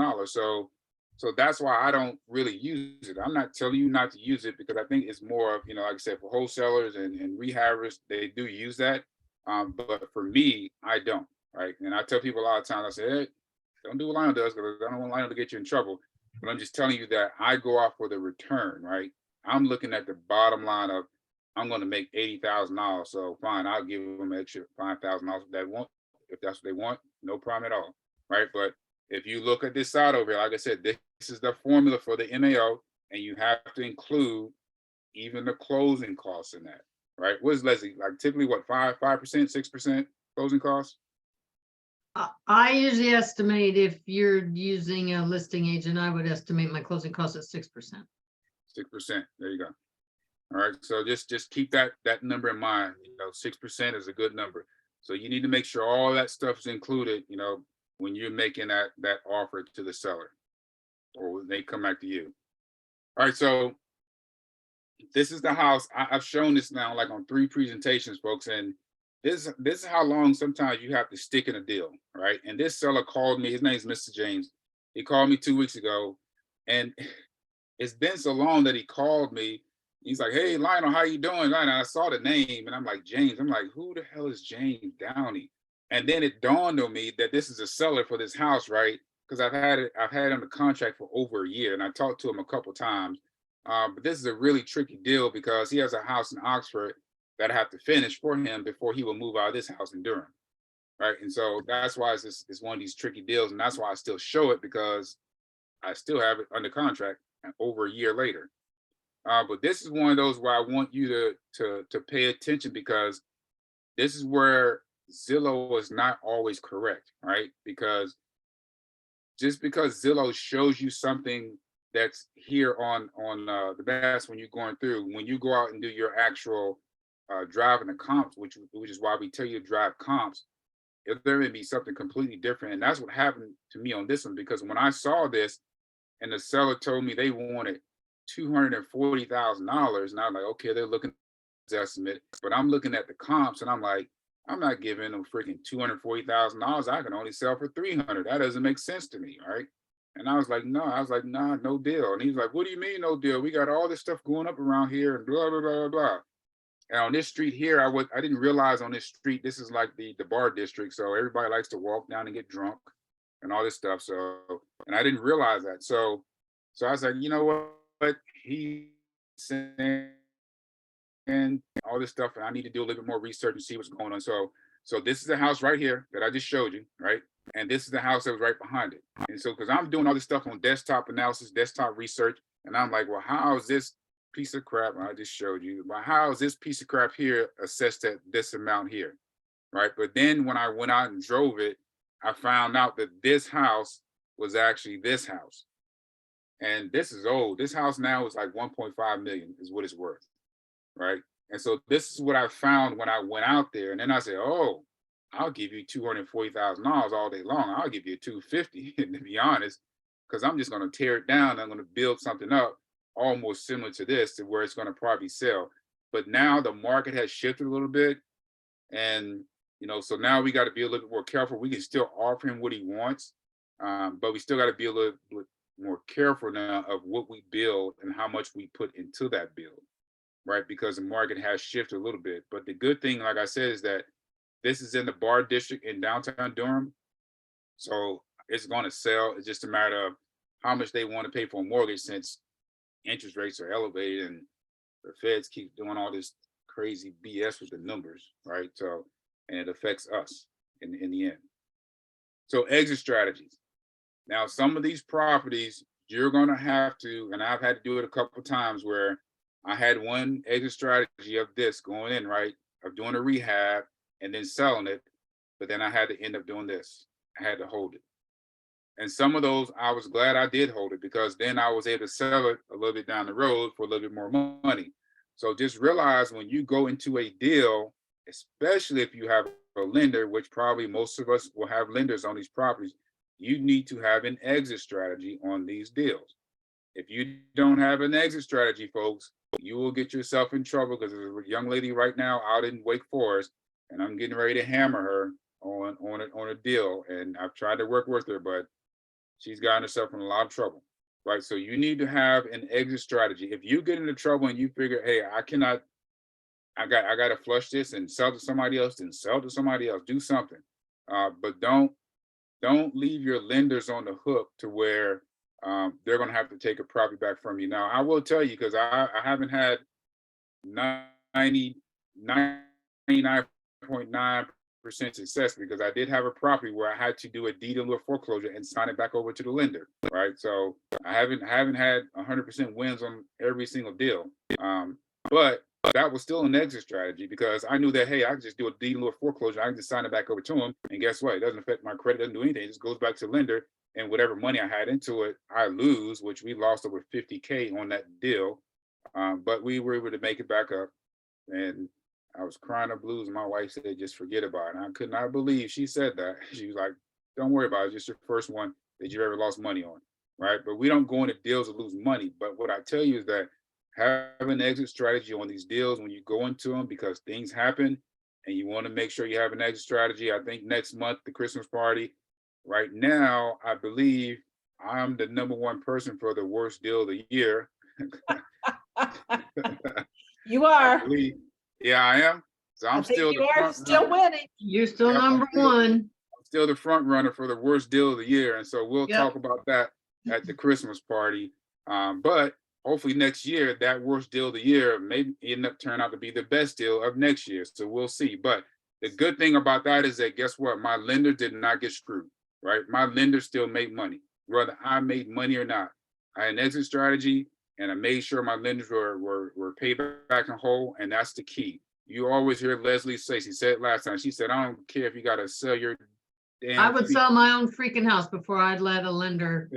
So that's why I don't really use it. I'm not telling you not to use it because I think it's more of, like I said, for wholesalers and rehabbers, they do use that. But for me, I don't, right? And I tell people a lot of times, I say, hey, don't do what Lionel does because I don't want Lionel to get you in trouble. But I'm just telling you that I go off for the return, right? I'm looking at the bottom line of, I'm going to make $80,000. So fine, I'll give them an extra $5,000 if that's what they want, no problem at all, right? But if you look at this side over here, like I said, this is the formula for the MAO, and you have to include even the closing costs in that, right? What is Leslie, like typically what, 5%, 6% closing costs? I usually estimate if you're using a listing agent, I would estimate my closing costs at 6%. 6%, there you go. All right, so just keep that number in mind. 6% is a good number. So you need to make sure all that stuff is included, when you're making that offer to the seller, or when they come back to you. All right, so this is the house. I've shown this now like on 3 presentations, folks, and this is how long sometimes you have to stick in a deal, right? And this seller called me. His name is Mr. James. He called me 2 weeks ago, and it's been so long that he called me. He's like, hey, Lionel, how you doing? And I saw the name, and I'm like, James. I'm like, who the hell is James Downey? And then it dawned on me that this is a seller for this house, right? Because I've had it under contract for over a year, and I talked to him a couple times. But this is a really tricky deal because he has a house in Oxford that I have to finish for him before he will move out of this house in Durham, right? And so that's why it's one of these tricky deals, and that's why I still show it, because I still have it under contract over a year later. But this is one of those where I want you to pay attention, because this is where Zillow is not always correct, right? Because just because Zillow shows you something that's here on the best when you're going through, when you go out and do your actual driving the comps, which is why we tell you to drive comps, there may be something completely different. And that's what happened to me on this one, because when I saw this and the seller told me they wanted $240,000, and I was like, okay, they're looking at this estimate, but I'm looking at the comps and I'm like, I'm not giving them freaking $240,000. I can only sell for $300,000. That doesn't make sense to me, right? And I was like, nah, no deal. And he's like, what do you mean no deal? We got all this stuff going up around here and blah, blah, blah, blah, blah. And on this street here, I didn't realize on this street, this is like the bar district. So everybody likes to walk down and get drunk and all this stuff. So, and I didn't realize that. So I was like, you know what? He's saying and all this stuff, and I need to do a little bit more research and see what's going on. So this is the house right here that I just showed you, right? And this is the house that was right behind it. And so, because I'm doing all this stuff on desktop analysis, desktop research, and I'm like, well, how is this piece of crap I just showed you, but how is this piece of crap here assessed at this amount here, right? But then when I went out and drove it, I found out that this house was actually this house. And this is old. This house now is like 1.5 million is what it's worth, right? And so this is what I found when I went out there. And then I said, oh, I'll give you $240,000 all day long. I'll give you 250, to be honest, because I'm just going to tear it down. I'm going to build something up almost similar to this, to where it's going to probably sell. But now the market has shifted a little bit. And, so now we got to be a little bit more careful. We can still offer him what he wants, but we still got to be a little bit more careful now of what we build and how much we put into that build, right? Because the market has shifted a little bit. But the good thing, like I said, is that this is in the Bar District in downtown Durham. So it's going to sell. It's just a matter of how much they want to pay for a mortgage, since interest rates are elevated and the feds keep doing all this crazy BS with the numbers, right? So, and it affects us in the end. So exit strategies. Now, some of these properties you're going to have to, and I've had to do it a couple of times, where I had one exit strategy of this going in, right, of doing a rehab and then selling it, but then I had to end up doing this. I had to hold it. And some of those, I was glad I did hold it, because then I was able to sell it a little bit down the road for a little bit more money. So just realize when you go into a deal, especially if you have a lender, which probably most of us will have lenders on these properties, you need to have an exit strategy on these deals. If you don't have an exit strategy, folks, you will get yourself in trouble, because there's a young lady right now out in Wake Forest, and I'm getting ready to hammer her on a deal. And I've tried to work with her, but she's gotten herself in a lot of trouble, right? So you need to have an exit strategy. If you get into trouble and you figure, hey, I got to flush this and sell to somebody else, then sell to somebody else, do something. But don't leave your lenders on the hook to where they're going to have to take a property back from you. Now, I will tell you, because I haven't had 99.9% success, because I did have a property where I had to do a deed in lieu of foreclosure and sign it back over to the lender, right? So I haven't had 100% wins on every single deal, but that was still an exit strategy, because I knew that, hey, I can just do a deed in lieu of foreclosure, I can just sign it back over to him, and guess what? It doesn't affect my credit, doesn't do anything. It just goes back to the lender, and whatever money I had into it, I lose, which we lost over 50K on that deal, but we were able to make it back up. And I was crying the blues. My wife said, just forget about it. And I could not believe she said that. She was like, don't worry about it. It's just your first one that you ever lost money on, right? But we don't go into deals to lose money. But what I tell you is that have an exit strategy on these deals when you go into them, because things happen and you want to make sure you have an exit strategy. I think next month, the Christmas party, right now, I believe I'm the #1 person for the worst deal of the year. You are. Yeah, I am. So I I'm think still you the are front still runner. winning. You're still Yep, number one. I'm still the front runner for the worst deal of the year. And so we'll Yep. talk about that at the Christmas party. But hopefully next year, that worst deal of the year may end up turning out to be the best deal of next year. So we'll see. But the good thing about that is that, guess what? My lender did not get screwed, right? My lender still made money, whether I made money or not. I had an exit strategy, and I made sure my lenders were paid back in whole, and that's the key. You always hear Leslie say, she said it last time, she said, I don't care if you got to sell your damn I would fee, sell my own freaking house before I'd let a lender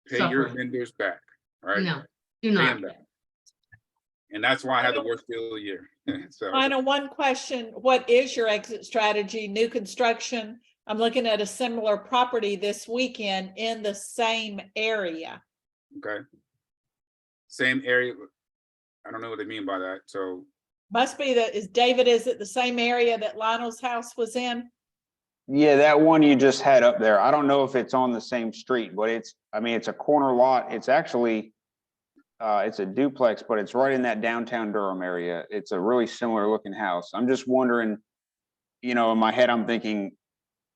pay your suffer. lenders back, right? No, do Pay not. them back. And that's why I had the worst deal of the year. So Final one question. What is your exit strategy? New construction? I'm looking at a similar property this weekend in the same area. okay. Same area. I don't know what they mean by that. So Must be that is it the same area that Lionel's house was in? Yeah, that one you just had up there. I don't know if it's on the same street, but it's a corner lot. It's actually, it's a duplex, but it's right in that downtown Durham area. It's a really similar looking house. I'm just wondering, in my head, I'm thinking,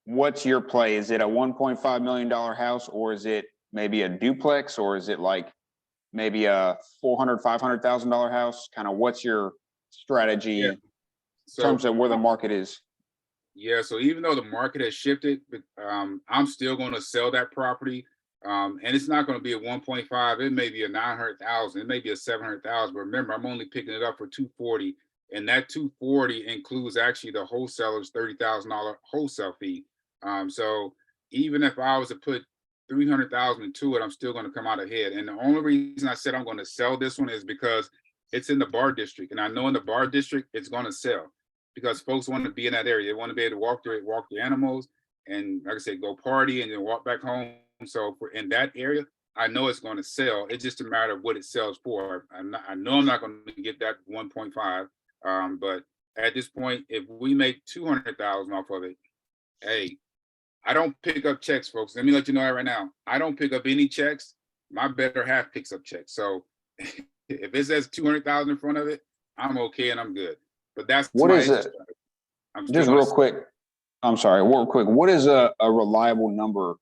what's your play? Is it a $1.5 million house, or is it maybe a duplex, or is it like maybe a $400,000, $500,000 house? Kind of what's your strategy Yeah. in terms of where the market is? Yeah, so even though the market has shifted, I'm still going to sell that property. And it's not going to be a 1.5, it may be a 900,000, it may be a 700,000. But remember, I'm only picking it up for 240. And that 240 includes actually the wholesaler's $30,000 wholesale fee. So even if I was to put 300,000 into it, I'm still going to come out ahead. And the only reason I said I'm going to sell this one is because it's in the bar district, and I know in the bar district, it's gonna sell. Because folks want to be in that area, they want to be able to walk their animals, and like I said, go party and then walk back home. So for in that area, I know it's going to sell. It's just a matter of what it sells for. I know I'm not going to get that 1.5, but at this point, if we make 200,000 off of it, hey, I don't pick up checks, folks. Let me let you know that right now. I don't pick up any checks. My better half picks up checks. So if it says 200,000 in front of it, I'm okay and I'm good. But that's What my is exit it? strategy. I'm Just still real gonna- quick, I'm sorry, real quick, what is a reliable number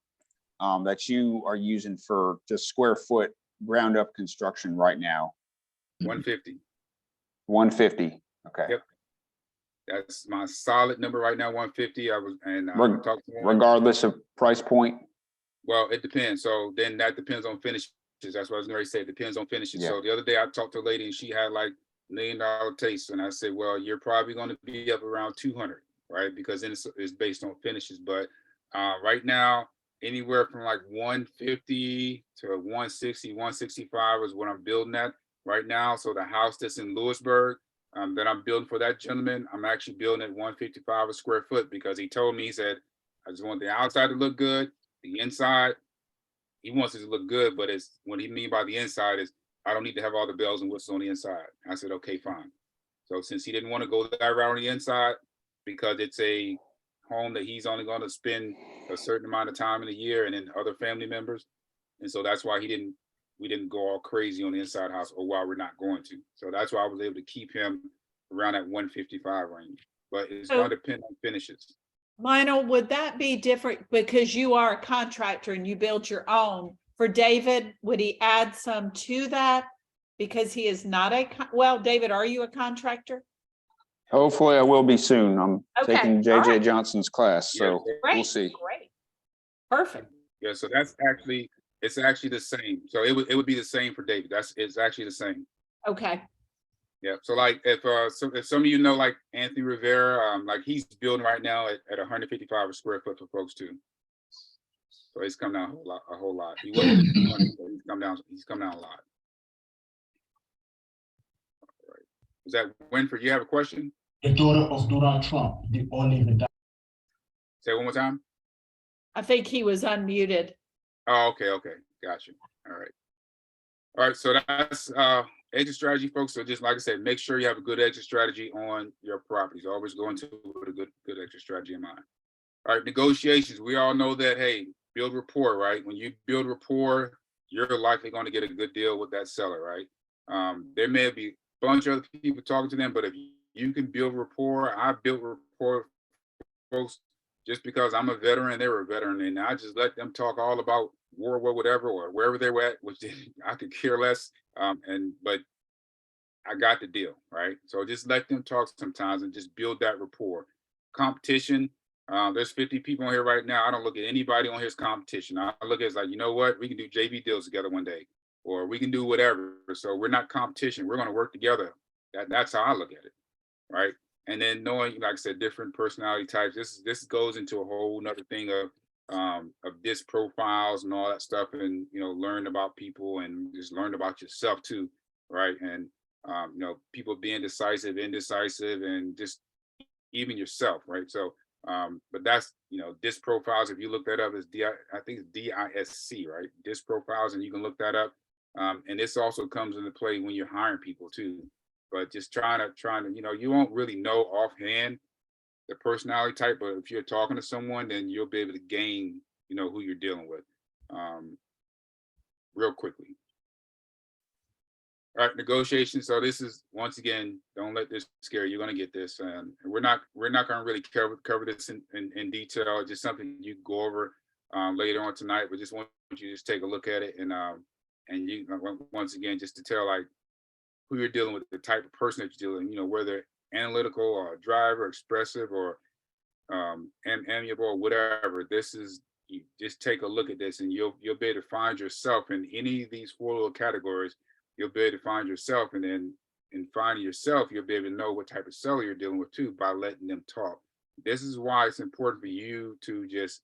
that you are using for just square foot ground up construction right now? 150. 150, okay. Yep. That's my solid number right now, 150. I was, and I Reg- talked to him. Regardless of price point? Well, it depends. So then that depends on finishes. That's what I was going to say. It depends on finishes. Yeah. So the other day I talked to a lady and she had like $1 million taste. And I said, well, you're probably going to be up around 200, right? Because then it's based on finishes. But right now, anywhere from like 150 to 160, 165 is what I'm building at right now. So the house that's in Lewisburg that I'm building for that gentleman, I'm actually building at 155 a square foot because he told me, he said, I just want the outside to look good. The inside, he wants it to look good, but it's what he mean by the inside is I don't need to have all the bells and whistles on the inside. I said, okay, fine. So since he didn't want to go that route on the inside, because it's a home that he's only going to spend a certain amount of time in a year and then other family members. And so that's why we didn't go all crazy on the inside house, or why we're not going to. So that's why I was able to keep him around that 155 range. But it's So- going to depend on finishes. Lionel, would that be different because you are a contractor and you build your own? For David, would he add some to that? Because he is not well, David, are you a contractor? Hopefully I will be soon. I'm Okay, taking all JJ right. Johnson's class, so Yeah. we'll Great, see. great. Perfect. Yeah, so it's actually the same. So it would be the same for David. It's actually the same. Okay. Yeah. So like if some of you know like Anthony Rivera, like he's building right now at 155 a square foot for folks too. So it's come down a whole lot. He wasn't at 200, but he's come down a lot. All right. Is that Winford? You have a question? The daughter of Donald Trump, the only Say it one more time. I think he was unmuted. Oh, okay, got you. All right. All right, so that's exit strategy, folks. So just like I said, make sure you have a good exit strategy on your properties. Always go into it with a good exit strategy in mind. All right, negotiations. We all know that, hey, build rapport, right? When you build rapport, you're likely going to get a good deal with that seller, right? There may be a bunch of other people talking to them, but if you can build rapport, I built rapport with folks just because I'm a veteran, they were a veteran, and I just let them talk all about war, whatever, or wherever they were at, which I could care less. But I got the deal, right? So just let them talk sometimes and just build that rapport. Competition. There's 50 people on here right now. I don't look at anybody on here as competition. I look at it as like, you know what? We can do JV deals together one day, or we can do whatever. So we're not competition. We're going to work together. That's how I look at it, right? And then knowing, like I said, different personality types. This goes into a whole nother thing of disc profiles and all that stuff, and learn about people and just learn about yourself too, right? And people being decisive, indecisive, and just even yourself, right? So, but that's disc profiles. If you look that up, it's I think it's DISC, right? Disc profiles, and you can look that up. And this also comes into play when you're hiring people too. But just trying to, you won't really know offhand the personality type, but if you're talking to someone, then you'll be able to gain, who you're dealing with, real quickly. All right, negotiations. So this is, once again, don't let this scare you. You're going to get this, and we're not going to really cover this in detail. It's just something you can go over later on tonight. But just want you to just take a look at it, and you once again just to tell like who you're dealing with, the type of person that you're dealing with, whether analytical or driver, expressive or amiable or whatever. You just take a look at this, and you'll be able to find yourself in any of these 4 little categories. You'll be able to find yourself, and then in finding yourself, you'll be able to know what type of seller you're dealing with too by letting them talk. This is why it's important for you to just,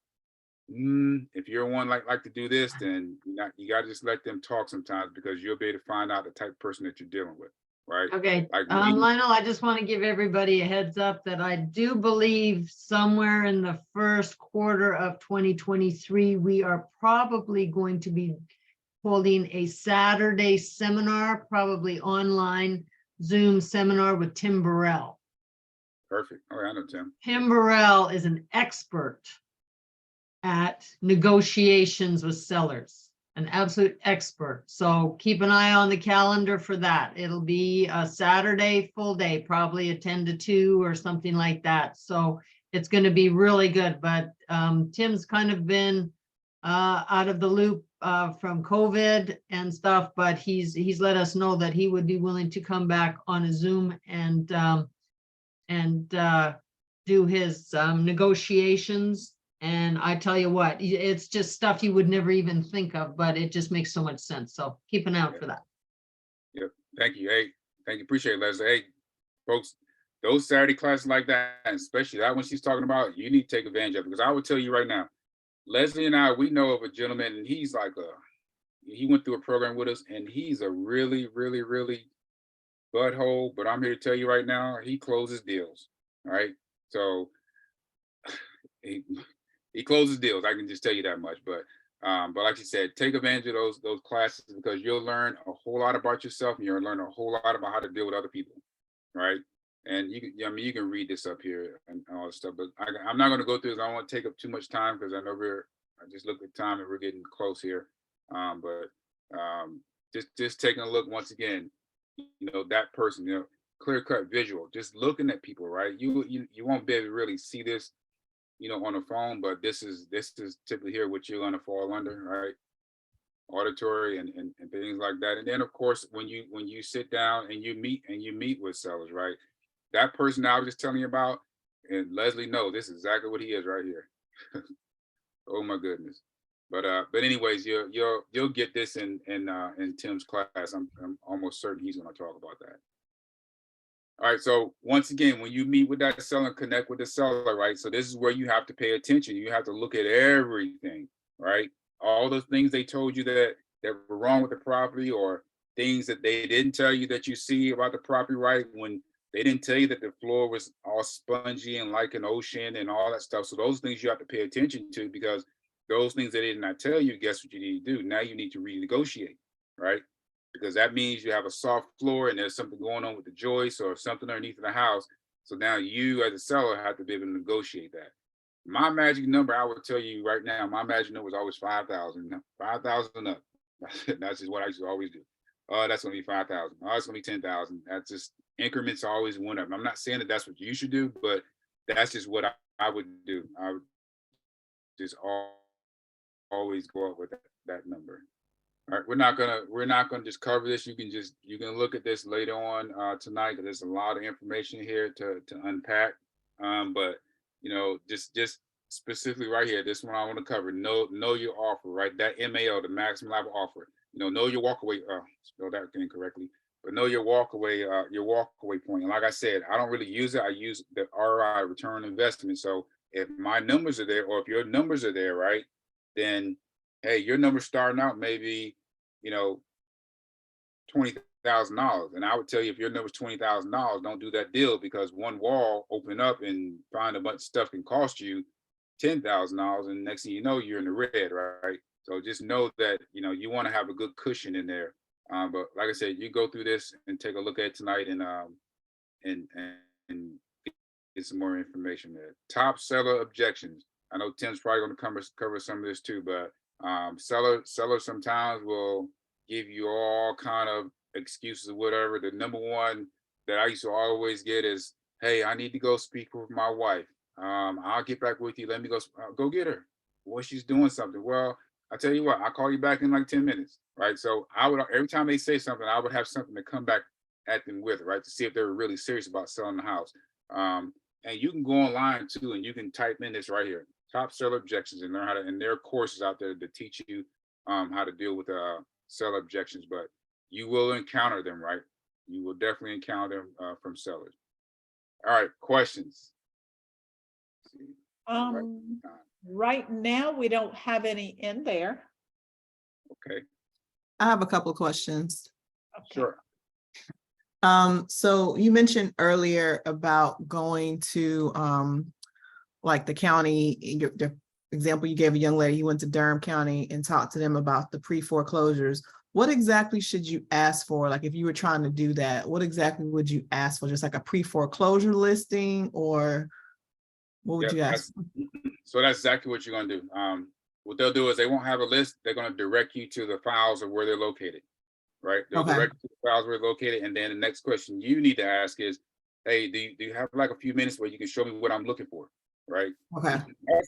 if you're one like to do this, then you got to just let them talk sometimes, because you'll be able to find out the type of person that you're dealing with. right? Okay, Like Lionel, I just want to give everybody a heads up that I do believe somewhere in the first quarter of 2023, we are probably going to be holding a Saturday seminar, probably online Zoom seminar with Tim Burrell. Perfect. Oh, I know Tim. Tim Burrell is an expert at negotiations with sellers, an absolute expert. So keep an eye on the calendar for that. It'll be a Saturday full day, probably a 10 to 2 or something like that. So it's going to be really good. But Tim's kind of been out of the loop from COVID and stuff, but he's let us know that he would be willing to come back on a Zoom and do his negotiations. And I tell you what, it's just stuff you would never even think of, but it just makes so much sense. So keep an eye out for that. Yep. Thank you. Hey, thank you. Appreciate it, Leslie. Hey, folks, those Saturday classes like that, and especially that one she's talking about, you need to take advantage of it. Because I would tell you right now, Leslie and I, we know of a gentleman, and he's like he went through a program with us, and he's a really, really, really butthole. But I'm here to tell you right now, he closes deals. All right. So he closes deals. I can just tell you that much. But like you said, take advantage of those classes, because you'll learn a whole lot about yourself, and you'll learn a whole lot about how to deal with other people, right? And you can read this up here and all this stuff, but I'm not going to go through this. I don't want to take up too much time, because I know I just looked at time and we're getting close here. Just taking a look once again, that person, clear cut visual, just looking at people, right? You won't be able to really see this, on the phone, but this is typically here what you're going to fall under, right? Auditory and things like that. And then of course, when you sit down and you meet with sellers, right? That person I was just telling you about, and Leslie, no, this is exactly what he is right here. Oh my goodness. But anyways, you'll get this in Tim's class. I'm almost certain he's going to talk about that. All right. So once again, when you meet with that seller and connect with the seller, right? So this is where you have to pay attention. You have to look at everything, right? All those things they told you that were wrong with the property, or things that they didn't tell you that you see about the property, right? When they didn't tell you that the floor was all spongy and like an ocean and all that stuff. So those things you have to pay attention to, because those things they did not tell you, guess what you need to do? Now you need to renegotiate, right? Because that means you have a soft floor and there's something going on with the joists or something underneath the house. So now you as a seller have to be able to negotiate that. My magic number, I would tell you right now, my magic number is always 5,000, 5,000 up. That's just what I used to always do. That's gonna be 5,000. Oh, it's gonna be 10,000. That's just increments always went up. I'm not saying that that's what you should do, but that's just what I would do. I would just always go up with that number. All right, we're not gonna just cover this. You can look at this later on tonight, because there's a lot of information here to unpack. But just specifically right here, this one I want to cover. Know your offer, right? That MAO, the maximum level offer. Know your walkaway. Spelled that incorrectly, but know your walkaway point. And like I said, I don't really use it. I use the ROI, return on investment. So if my numbers are there, or if your numbers are there, right, then hey, your numbers starting out maybe, $20,000. And I would tell you, if your number's $20,000, don't do that deal, because one wall open up and find a bunch of stuff can cost you $10,000, and next thing you know, you're in the red, right? So just know that you want to have a good cushion in there. But like I said, you go through this and take a look at it tonight, and get some more information there. Top seller objections. I know Tim's probably going to cover some of this too, but sellers sometimes will give you all kind of excuses or whatever. The number one that I used to always get is, hey, I need to go speak with my wife. I'll get back with you. Let me go get her. Well, she's doing something. Well, I tell you what, I'll call you back in like 10 minutes, right? So I would, every time they say something, I would have something to come back at them with, right? To see if they were really serious about selling the house. And you can go online too, and you can type in this right here, top seller objections, and learn how to, and there are courses out there to teach you how to deal with seller objections, but you will encounter them, right? You will definitely encounter them from sellers. All right, questions? Right now, we don't have any in there. Okay, I have a couple of questions. Okay. sure. So you mentioned earlier about going to, like the county, the example you gave a young lady, you went to Durham County and talked to them about the pre-foreclosures. What exactly should you ask for? Like if you were trying to do that, what exactly would you ask for? Just like a pre-foreclosure listing, or what would Yep, you ask? so that's exactly what you're gonna do. What they'll do is they won't have a list. They're gonna direct you to the files of where they're located, right? They'll Okay. direct you to the files where they're located, and then the next question you need to ask is, hey, do you have like a few minutes where you can show me what I'm looking for, right? Okay,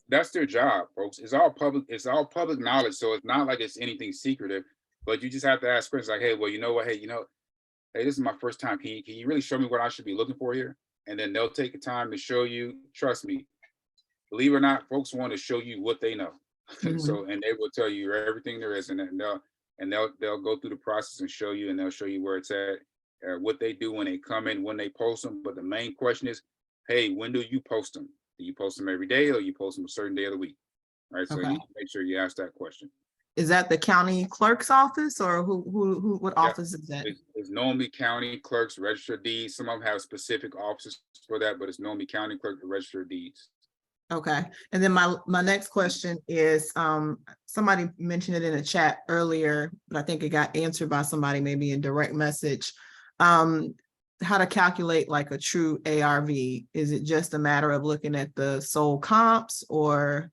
That's their job, folks. It's all public knowledge, so it's not like it's anything secretive. But you just have to ask questions like, hey, well, you know what, hey, this is my first time. Can you really show me what I should be looking for here? And then they'll take the time to show you. Trust me, believe it or not, folks want to show you what they know. Mhm. So, and they will tell you everything there is, and then they'll go through the process and show you, and they'll show you where it's at, what they do when they come in, when they post them. But the main question is, hey, when do you post them? Do you post them every day, or you post them a certain day of the week? Right. So you Okay. need to make sure you ask that question. Is that the county clerk's office, or what Yeah. office is that? It's normally county clerks, register of deeds. Some of them have specific offices for that, but it's normally county clerk to register of deeds. Okay, and then my next question is, somebody mentioned it in a chat earlier, but I think it got answered by somebody maybe in direct message. How to calculate like a true ARV? Is it just a matter of looking at the sold comps, or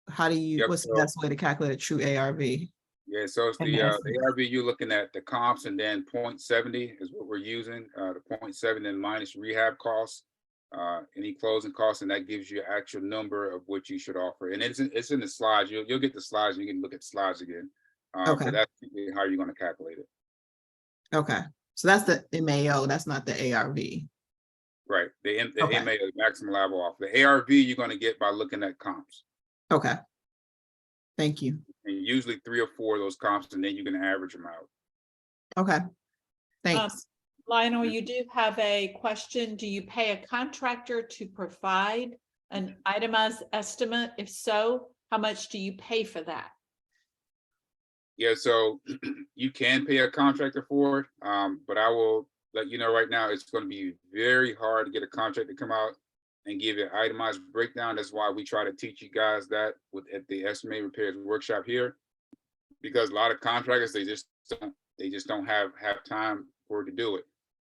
how do you, Yep, what's the so- best way to calculate a true ARV? Yeah, so it's And the the estimate. ARV, you're looking at the comps, and then 0.70 is what we're using, the 0.7 and minus rehab costs, any closing costs, and that gives you an actual number of what you should offer. And it's in the slides. You'll get the slides, and you can look at the slides again. Okay. But that's how you're going to calculate it. Okay, so that's the MAO, that's not the ARV. Right. The Okay. MA, the maximum level off. The ARV you're going to get by looking at comps. Okay. Thank you. And usually 3 or 4 of those comps, and then you can average them out. Okay. Thanks. Lionel, you do have a question. Do you pay a contractor to provide an itemized estimate? If so, how much do you pay for that? Yeah, so you can pay a contractor for it, but I will let you know right now, it's going to be very hard to get a contractor to come out and give you an itemized breakdown. That's why we try to teach you guys that at the estimated repairs workshop here, because a lot of contractors, they just don't have time for it to do it.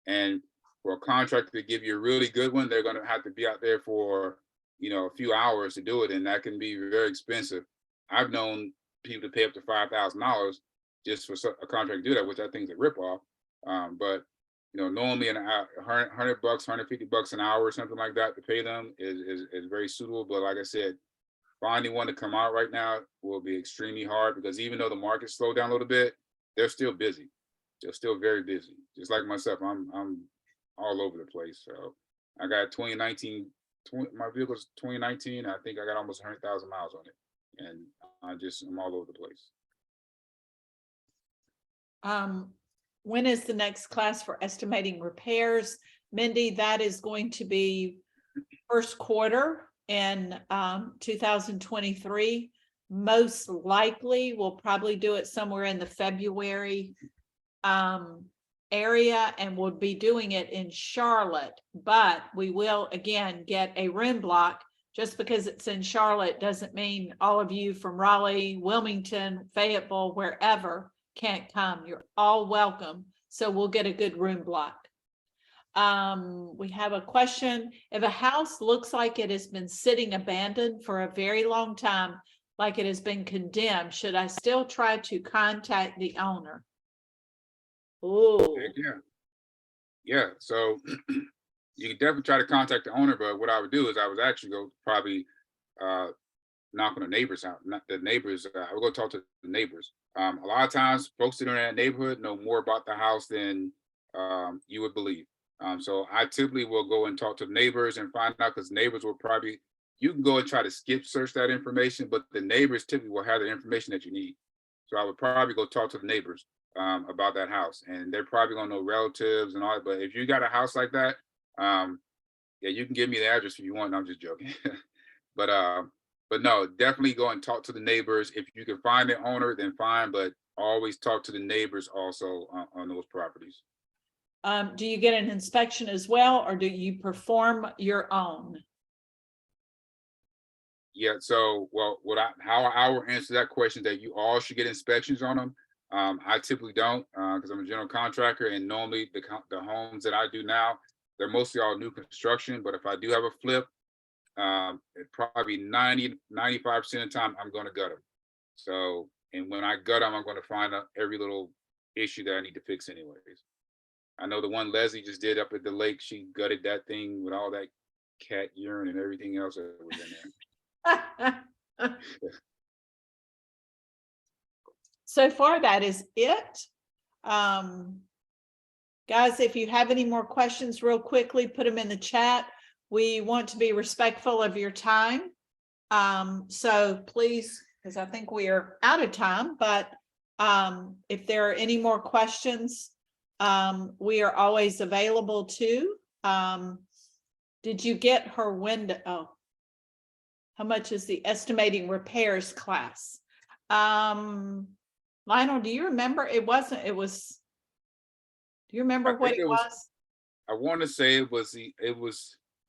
And for a contractor to give you a really good one, they're going to have to be out there for a few hours to do it, and that can be very expensive. I've known people to pay up to $5,000 just for a contract to do that, which I think is a ripoff. But normally $100, $150 an hour or something like that to pay them is very suitable. But like I said, finding one to come out right now will be extremely hard, because even though the market slowed down a little bit, they're still busy. They're still very busy. Just like myself, I'm all over the place. So I got 2019, my vehicle's 2019. I think I got almost 100,000 miles on it, and I'm all over the place. When is the next class for estimating repairs? Mindy, that is going to be first quarter in 2023. Most likely, we'll probably do it somewhere in the February area, and we'll be doing it in Charlotte, but we will again get a room block. Just because it's in Charlotte doesn't mean all of you from Raleigh, Wilmington, Fayetteville, wherever can't come. You're all welcome. So we'll get a good room block. We have a question. If a house looks like it has been sitting abandoned for a very long time, like it has been condemned, should I still try to contact the owner? Oh, Yeah. So you can definitely try to contact the owner, but what I would do is I would actually go probably knock on the neighbors out. Not the neighbors. I would go talk to the neighbors. A lot of times, folks that are in that neighborhood know more about the house than you would believe. So I typically will go and talk to the neighbors and find out, because neighbors will probably, you can go and try to skip search that information, but the neighbors typically will have the information that you need. So I would probably go talk to the neighbors about that house, and they're probably gonna know relatives and all that. But if you got a house like that, yeah, you can give me the address if you want. No, I'm just joking. But no, definitely go and talk to the neighbors. If you can find the owner, then fine, but always talk to the neighbors also on those properties. Do you get an inspection as well, or do you perform your own? Yeah, so, well, how I will answer that question, that you all should get inspections on them. I typically don't, because I'm a general contractor, and normally the homes that I do now, they're mostly all new construction, but if I do have a flip, it probably 95% of the time, I'm gonna gut them. So, and when I gut them, I'm gonna find out every little issue that I need to fix anyways. I know the one Leslie just did up at the lake, she gutted that thing with all that cat urine and everything else that was in there. So far, that is it. Guys, if you have any more questions real quickly, put them in the chat. We want to be respectful of your time. So please, because I think we are out of time, but if there are any more questions, we are always available too. Did you get her window? Oh, how much is the estimating repairs class? Lionel, do you remember? It was, do you remember what it was? I want to say it was,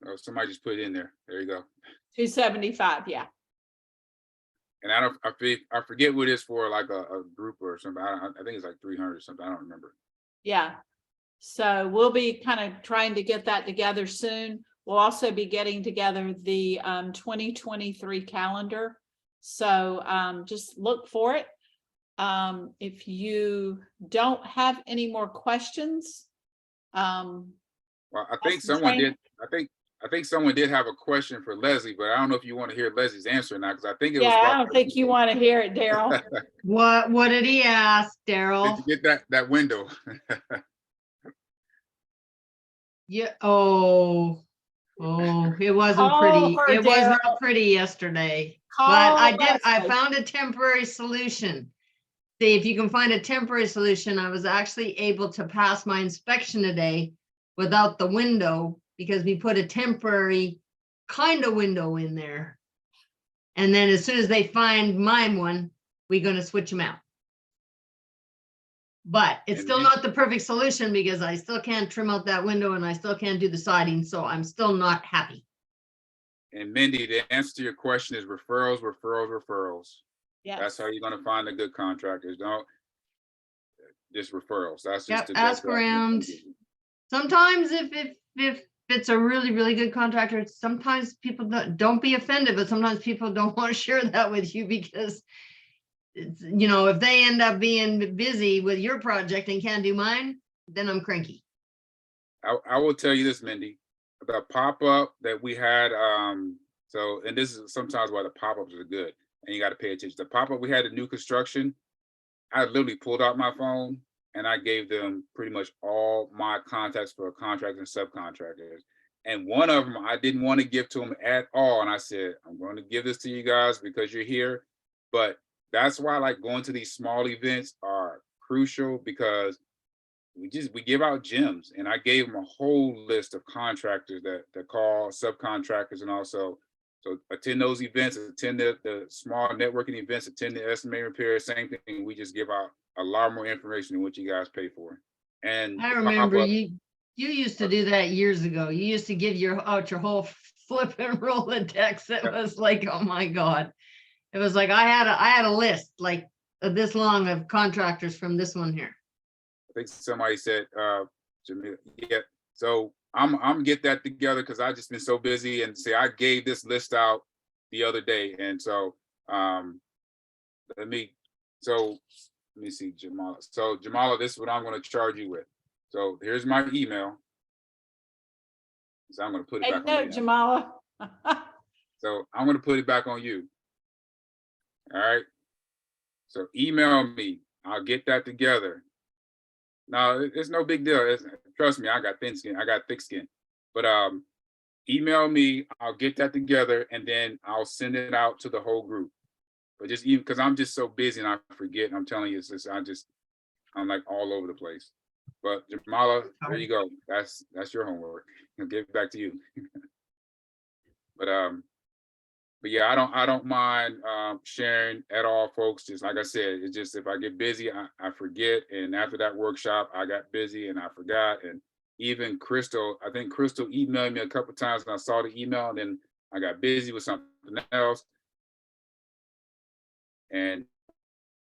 oh, somebody just put it in there. There you go. 275, yeah. And I forget what it is for, like a group or something. I think it's like 300 or something. I don't remember. Yeah. So we'll be kind of trying to get that together soon. We'll also be getting together the 2023 calendar. So just look for it. If you don't have any more questions. Well, I think someone did. I think someone did have a question for Leslie, but I don't know if you want to hear Leslie's answer now, because I think it was. Yeah, about, I don't think you want to hear it, Daryl. What did he ask, Daryl? Did you get that window? Yeah, oh, it wasn't Call pretty. her, It was Daryl. not pretty yesterday. Call But I Leslie. found a temporary solution. See, if you can find a temporary solution, I was actually able to pass my inspection today without the window, because we put a temporary kind of window in there. And then as soon as they find mine one, we're gonna switch them out. But it's And still then- not the perfect solution, because I still can't trim out that window and I still can't do the siding, so I'm still not happy. And Mindy, the answer to your question is referrals, referrals, referrals. Yes. That's how you're going to find the good contractors. Don't just referrals. That's just Yep, the ask best way I can around. give you. Sometimes if it's a really, really good contractor, sometimes people don't be offended, but sometimes people don't want to share that with you, because it's, you know, if they end up being busy with your project and can't do mine, then I'm cranky. I will tell you this, Mindy, the pop-up that we had, so, and this is sometimes why the pop-ups are good, and you got to pay attention. The pop-up we had, a new construction, I literally pulled out my phone and I gave them pretty much all my contacts for contractors and subcontractors. And one of them I didn't want to give to them at all. And I said, I'm going to give this to you guys because you're here. But that's why, like, going to these small events are crucial, because we give out gems. And I gave them a whole list of contractors that call, subcontractors, and also, so attend those events, attend the small networking events, attend the estimating repair, same thing. We just give out a lot more information than what you guys pay for. And I the remember pop-up- you used to do that years ago. You used to give out your whole flip and Rolodex. It Yeah. was like, oh my God. It was like, I had a list like this long of contractors from this one here. I think somebody said, Jamila, yeah. So I'm get that together, because I just been so busy, and say I gave this list out the other day, and so let me see, Jamala. So Jamala, this is what I'm going to charge you with. So here's my email. So I'm going to put it Hey, back no, on you. Jamala. So I'm going to put it back on you. All right. So email me. I'll get that together. No, it's no big deal. Trust me, I got thin skin. I got thick skin. But email me. I'll get that together, and then I'll send it out to the whole group. But just even because I'm just so busy and I forget. And I'm telling you, it's just I'm like all over the place. But Jamala, there you go. That's your homework. I'll give it back to you. But yeah, I don't mind sharing at all, folks. Just like I said, it's just if I get busy, I forget. And after that workshop, I got busy and I forgot. And even Crystal, I think Crystal emailed me a couple times and I saw the email and then I got busy with something else. And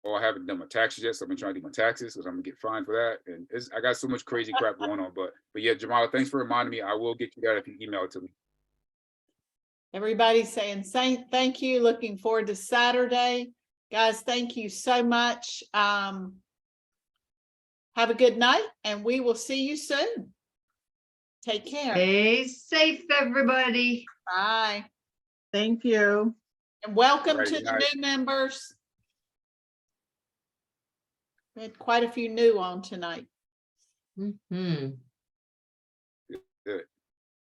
I haven't done my taxes yet, so I've been trying to do my taxes because I'm gonna get fined for that. And I got so much crazy crap going on. But yeah, Jamala, thanks for reminding me. I will get you that if you email it to me. Everybody's saying thank you. Looking forward to Saturday. Guys, thank you so much. Have a good night and we will see you soon. Take care. Stay safe, everybody. Bye. Thank you. And welcome Right, to good the night. new members. We had quite a few new on tonight. Mhm. Good.